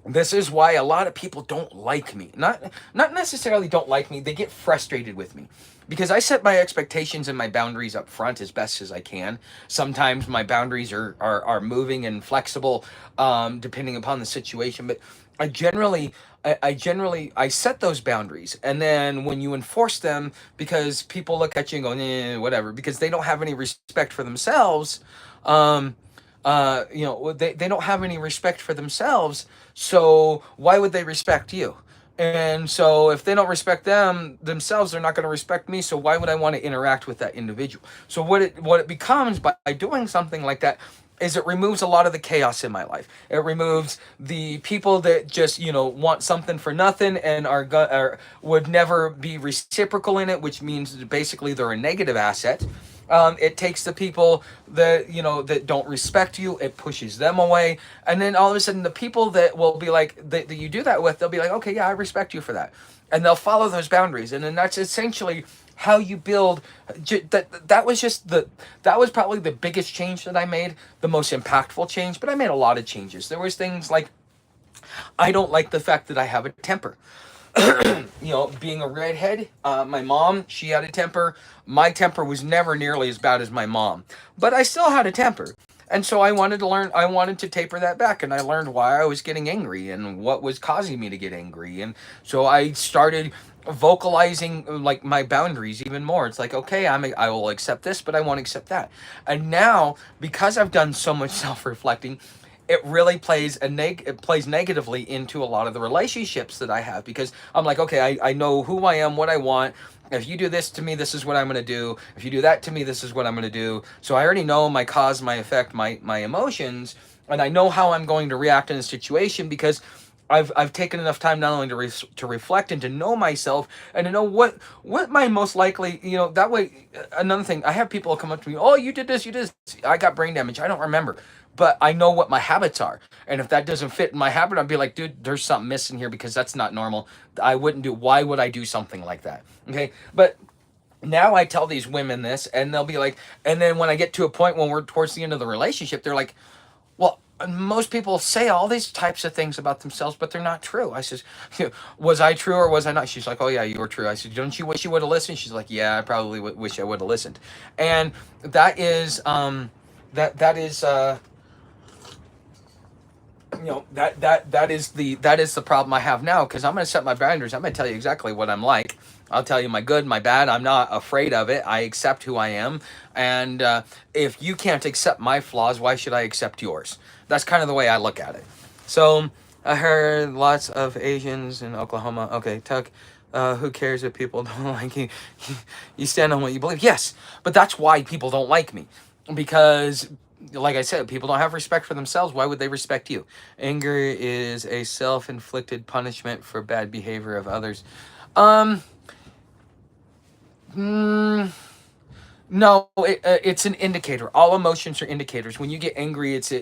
Speaker 1: This is why a lot of people don't like me. Not necessarily don't like me, they get frustrated with me. Because I set my expectations and my boundaries up front as best as I can. Sometimes my boundaries are moving and flexible, depending upon the situation. But I generally, I generally I set those boundaries, and then when you enforce them, because people look at you and go, whatever, because they don't have any respect for themselves. Um, they don't have any respect for themselves. So why would they respect you? And so if they don't respect themselves, they're not going to respect me. So why would I want to interact with that individual? So what it becomes by doing something like that is it removes a lot of the chaos in my life. It removes the people that just want something for nothing and are would never be reciprocal in it, which means basically they're a negative asset. It takes the people that that don't respect you, it pushes them away, and then all of a sudden the people that will be like that you do that with, they'll be like, okay, yeah, I respect you for that, and they'll follow those boundaries, and then that's essentially how you build. That was probably the biggest change that I made, the most impactful change. But I made a lot of changes. There was things like, I don't like the fact that I have a temper. Being a redhead, my mom, she had a temper. My temper was never nearly as bad as my mom, but I still had a temper. And so I wanted to learn, I wanted to taper that back. And I learned why I was getting angry and what was causing me to get angry. And so I started vocalizing like my boundaries even more. It's like, okay, I will accept this, but I won't accept that. And now, because I've done so much self-reflecting, it really it plays negatively into a lot of the relationships that I have, because I'm like, okay, I know who I am, what I want. If you do this to me, this is what I'm going to do. If you do that to me, this is what I'm going to do. So I already know my cause, my effect, my emotions, and I know how I'm going to react in a situation, because I've taken enough time not only to reflect and to know myself, and to know what my most likely, that way. Another thing, I have people come up to me, oh, you did this, you did this. I got brain damage, I don't remember, but I know what my habits are, and if that doesn't fit in my habit, I'd be like, dude, there's something missing here, because that's not normal. I wouldn't do. Why would I do something like that? Okay, but now I tell these women this, and they'll be like, and then when I get to a point when we're towards the end of the relationship, they're like, well, most people say all these types of things about themselves, but they're not true. I says, was I true or was I not? She's like, oh yeah, you were true. I said, don't you wish you would have listened? She's like, yeah, I probably wish I would have listened. And that is, that is, that is the problem I have now, because I'm going to set my boundaries. I'm going to tell you exactly what I'm like. I'll tell you my good, my bad. I'm not afraid of it. I accept who I am. And if you can't accept my flaws, why should I accept yours? That's kind of the way I look at it. So I heard lots of Asians in Oklahoma. Okay, Tuck, who cares if people don't like you? You stand on what you believe. Yes, but that's why people don't like me. Because, like I said, people don't have respect for themselves. Why would they respect you? Anger is a self-inflicted punishment for bad behavior of others. Um, mm, no, it's an indicator. All emotions are indicators. When you get angry, it's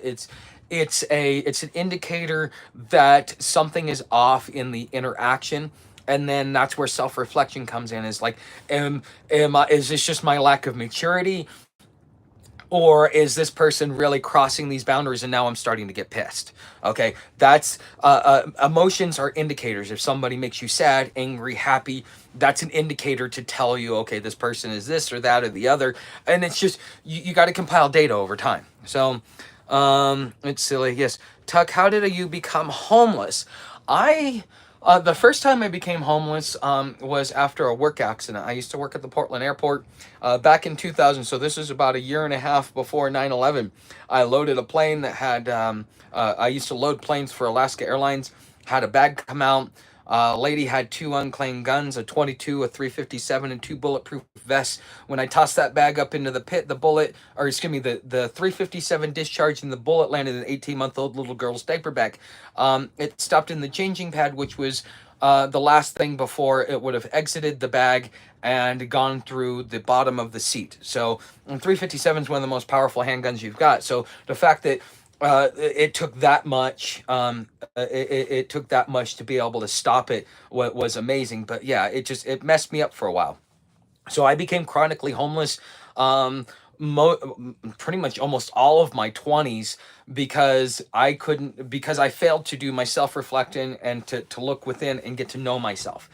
Speaker 1: an indicator that something is off in the interaction. And then that's where self-reflection comes in. Is like, is this just my lack of maturity? Or is this person really crossing these boundaries, and now I'm starting to get pissed? Okay, that's emotions are indicators. If somebody makes you sad, angry, happy, that's an indicator to tell you, okay, this person is this or that or the other. And it's just, you got to compile data over time. So it's silly. Yes, Tuck, how did you become homeless? I the first time I became homeless was after a work accident. I used to work at the Portland airport back in 2000. So this is about a year and a half before 9/11. I loaded a plane that had, I used to load planes for Alaska Airlines, had a bag come out. Lady had two unclaimed guns, a 22, a 357, and two bulletproof vests. When I tossed that bag up into the pit, the bullet, or excuse me, the 357 discharged and the bullet landed in an 18-month-old little girl's diaper bag. It stopped in the changing pad, which was the last thing before it would have exited the bag and gone through the bottom of the seat. So 357 is one of the most powerful handguns you've got. So the fact that it took that much, it took that much to be able to stop it was amazing. But yeah, it messed me up for a while. So I became chronically homeless, pretty much almost all of my 20s, because I failed to do my self-reflecting and to look within and get to know myself.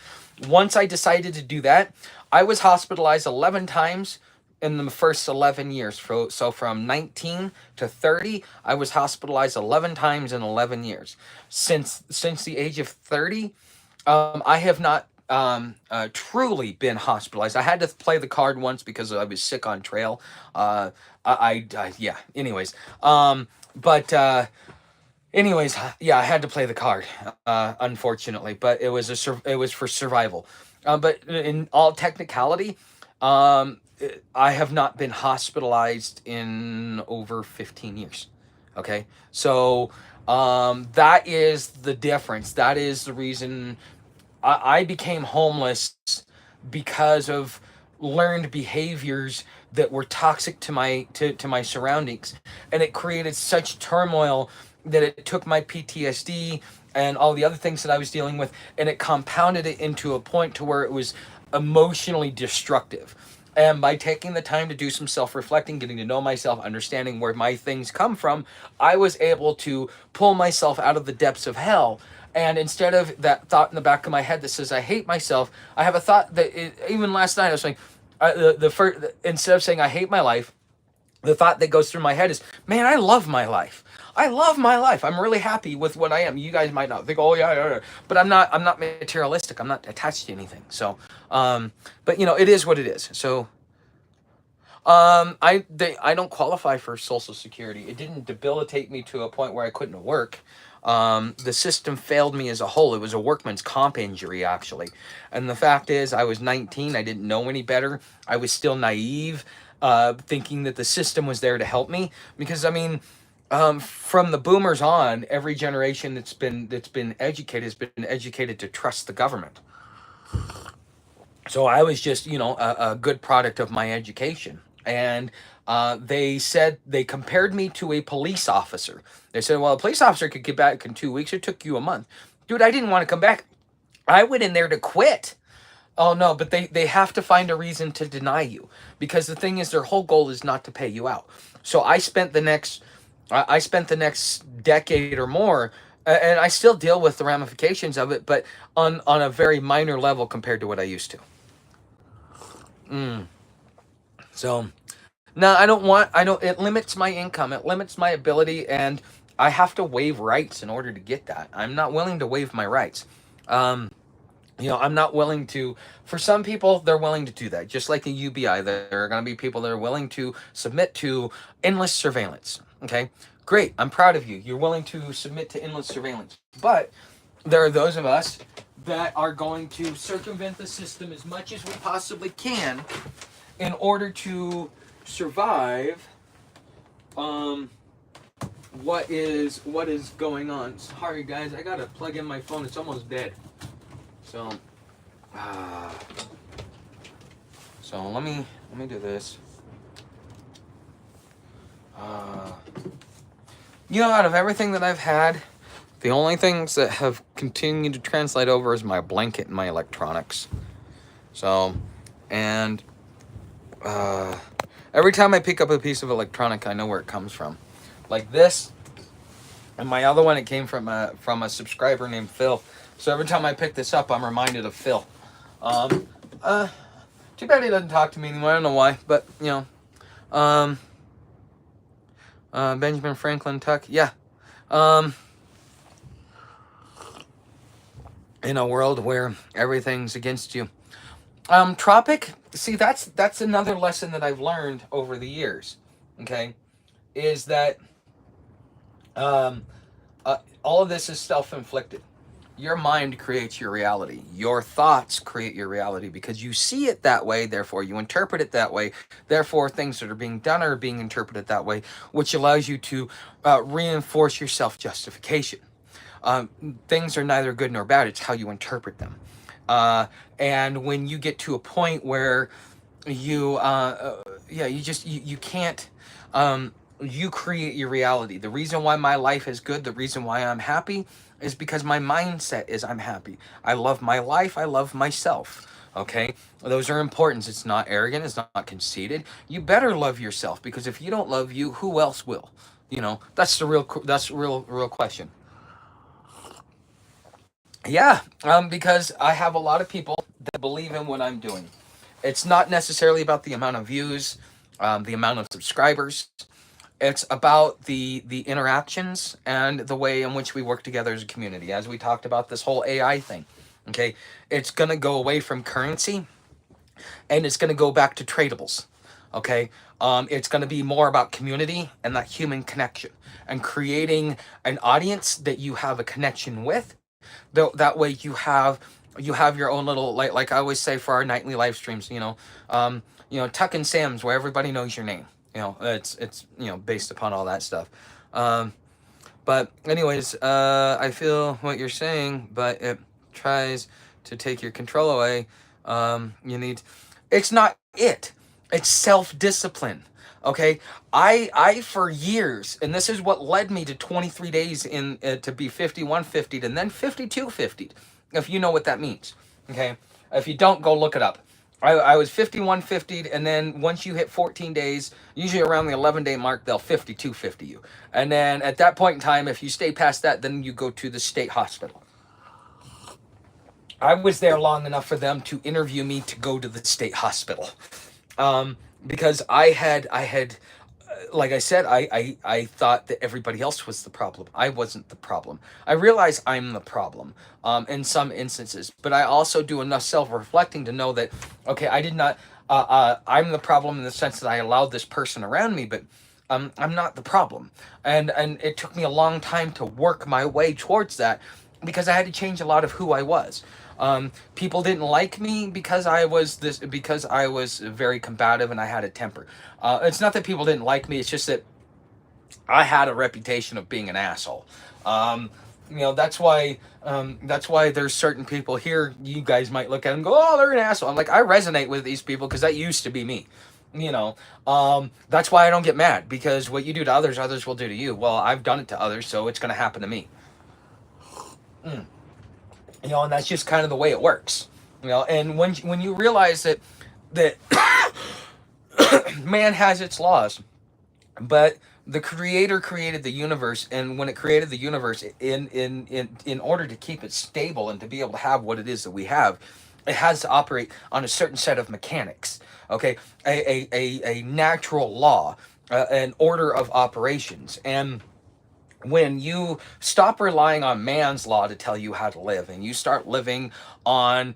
Speaker 1: Once I decided to do that, I was hospitalized 11 times in the first 11 years. So from 19 to 30, I was hospitalized 11 times in 11 years. Since the age of 30, I have not truly been hospitalized. I had to play the card once because I was sick on trail. Yeah. Anyways, but yeah, I had to play the card, unfortunately. But it was for survival. But in all technicality, I have not been hospitalized in over 15 years. Okay, so that is the difference. That is the reason I became homeless, because of learned behaviors that were toxic to my surroundings, and it created such turmoil that it took my PTSD and all the other things that I was dealing with, and it compounded it into a point to where it was emotionally destructive. And by taking the time to do some self-reflecting, getting to know myself, understanding where my things come from, I was able to pull myself out of the depths of hell. And instead of that thought in the back of my head that says I hate myself, I have a thought that even last night I was saying, the first, instead of saying I hate my life, the thought that goes through my head is, man, I love my life. I love my life. I'm really happy with what I am. You guys might not think, oh yeah, yeah, yeah. But I'm not materialistic. I'm not attached to anything. So, but it is what it is. So, I don't qualify for Social Security. It didn't debilitate me to a point where I couldn't work. The system failed me as a whole. It was a workman's comp injury, actually. And the fact is, I was 19. I didn't know any better. I was still naive, thinking that the system was there to help me. Because, I mean, from the boomers on, every generation that's been educated has been educated to trust the government. So I was just, a good product of my education. And they compared me to a police officer. They said, well, a police officer could get back in 2 weeks. It took you a month. Dude, I didn't want to come back. I went in there to quit. Oh, no, but they have to find a reason to deny you. Because the thing is, their whole goal is not to pay you out. So I spent the next decade or more, and I still deal with the ramifications of it, but on a very minor level compared to what I used to. So, no, it limits my income, it limits my ability, and I have to waive rights in order to get that. I'm not willing to waive my rights. I'm not willing to, for some people, they're willing to do that. Just like the UBI, there are going to be people that are willing to submit to endless surveillance. Okay, great. I'm proud of you. You're willing to submit to endless surveillance. But there are those of us that are going to circumvent the system as much as we possibly can in order to survive what is going on. Sorry guys, I gotta plug in my phone. It's almost dead. So let me do this. Out of everything that I've had, the only things that have continued to translate over is my blanket and my electronics. So, and every time I pick up a piece of electronic, I know where it comes from. Like this, and my other one, it came from a subscriber named Phil. So every time I pick this up, I'm reminded of Phil. Too bad he doesn't talk to me anymore. I don't know why, but Benjamin Franklin Tuck, yeah. In a world where everything's against you. Tropic, see, that's another lesson that I've learned over the years, okay, is that all of this is self-inflicted. Your mind creates your reality. Your thoughts create your reality because you see it that way, therefore you interpret it that way, therefore things that are being done are being interpreted that way, which allows you to reinforce your self-justification. Things are neither good nor bad, it's how you interpret them. And when you get to a point where you can't, you create your reality. The reason why my life is good, the reason why I'm happy, is because my mindset is I'm happy. I love my life, I love myself. Okay, those are important. It's not arrogant, it's not conceited. You better love yourself, because if you don't love you, who else will? That's the real question. Yeah, because I have a lot of people that believe in what I'm doing. It's not necessarily about the amount of views, the amount of subscribers. It's about the interactions and the way in which we work together as a community. As we talked about this whole AI thing, okay, it's gonna go away from currency and it's gonna go back to tradables. Okay, it's gonna be more about community and that human connection and creating an audience that you have a connection with. That way you have your own little, like I always say for our nightly live streams, Tuck and Sam's where everybody knows your name. It's based upon all that stuff. Um, but anyways, I feel what you're saying, but it tries to take your control away. You need. It's not it. It's self-discipline. Okay, I for years, and this is what led me to 23 days in to be 5150 and then 5250. If you know what that means, okay. If you don't, go look it up. I was 5150, and then once you hit 14 days, usually around the 11-day mark, they'll 5250 you. And then at that point in time, if you stay past that, then you go to the state hospital. I was there long enough for them to interview me to go to the state hospital, because I had, like I said, I thought that everybody else was the problem. I wasn't the problem. I realize I'm the problem, in some instances, but I also do enough self-reflecting to know that, okay, I did not, I'm the problem in the sense that I allowed this person around me, but I'm not the problem. And it took me a long time to work my way towards that because I had to change a lot of who I was. People didn't like me because I was very combative and I had a temper. It's not that people didn't like me. It's just that I had a reputation of being an asshole. That's why there's certain people here. You guys might look at them and go, "Oh, they're an asshole." I'm like, I resonate with these people because that used to be me. That's why I don't get mad, because what you do to others, others will do to you. Well, I've done it to others, so it's going to happen to me. And that's just kind of the way it works. And when you realize that man has its laws, but the creator created the universe, and when it created the universe, in order to keep it stable and to be able to have what it is that we have, it has to operate on a certain set of mechanics. Okay, a natural law, an order of operations. And when you stop relying on man's law to tell you how to live, and you start living on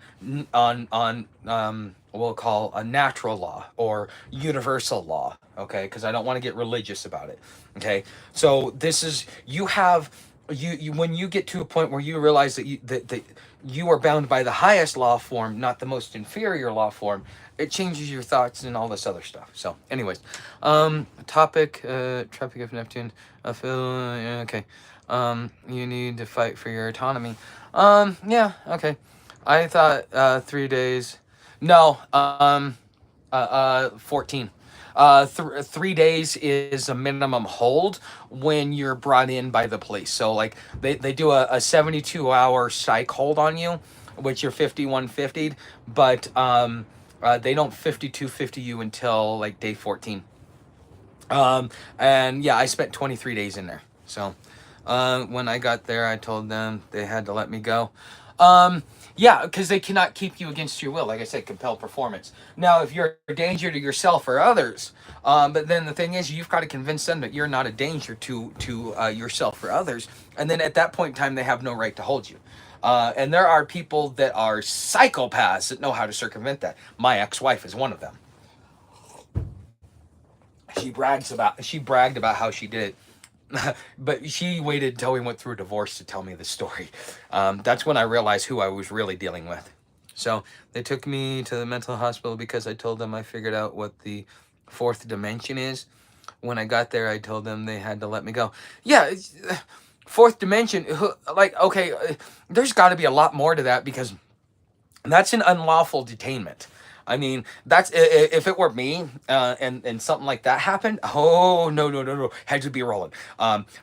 Speaker 1: we'll call a natural law or universal law, okay, because I don't want to get religious about it, okay. So this is, you have, you when you get to a point where you realize that you are bound by the highest law form, not the most inferior law form, it changes your thoughts and all this other stuff. So anyways, topic, Tropic of Neptune, I feel, yeah, okay. You need to fight for your autonomy. Yeah, okay. I thought 3 days. No, 14. 3 days is a minimum hold when you're brought in by the police. So like they do a 72-hour psych hold on you, which you're 5150, but they don't 5250 you until like day 14. And yeah, I spent 23 days in there. So when I got there, I told them they had to let me go. Yeah, because they cannot keep you against your will. Like I said, compelled performance. Now, if you're a danger to yourself or others, but then the thing is, you've got to convince them that you're not a danger to yourself or others. And then at that point in time, they have no right to hold you. And there are people that are psychopaths that know how to circumvent that. My ex-wife is one of them. She bragged about how she did it. But she waited until we went through a divorce to tell me the story. That's when I realized who I was really dealing with. So they took me to the mental hospital because I told them I figured out what the fourth dimension is. When I got there, I told them they had to let me go. Yeah, fourth dimension, like, okay, there's got to be a lot more to that, because that's an unlawful detainment. I mean, that's, if it were me, and something like that happened. Oh, no, heads would be rolling.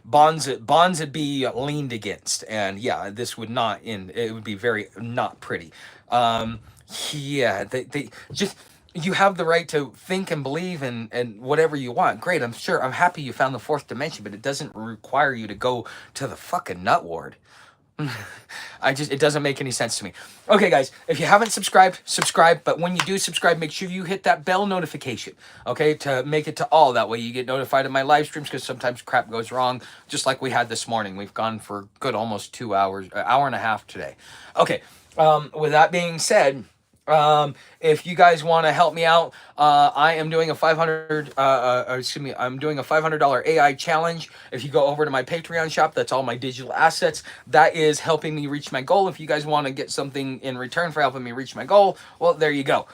Speaker 1: Bonds would be leaned against, and yeah, this would not end. It would be very not pretty. Yeah, they just, you have the right to think and believe and whatever you want. Great, I'm happy you found the fourth dimension, but it doesn't require you to go to the fucking nut ward. It doesn't make any sense to me. Okay, guys, if you haven't subscribed, subscribe. But when you do subscribe, make sure you hit that bell notification, okay, to make it to all. That way you get notified of my live streams, because sometimes crap goes wrong, just like we had this morning. We've gone for good almost 2 hours, an hour and a half today. Okay, with that being said, if you guys want to help me out, I am doing a I'm doing a $500 AI challenge. If you go over to my Patreon shop, that's all my digital assets. That is helping me reach my goal. If you guys want to get something in return for helping me reach my goal, well, there you go.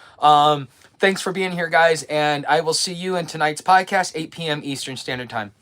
Speaker 1: Thanks for being here, guys, and I will see you in tonight's podcast, 8 p.m. Eastern Standard Time.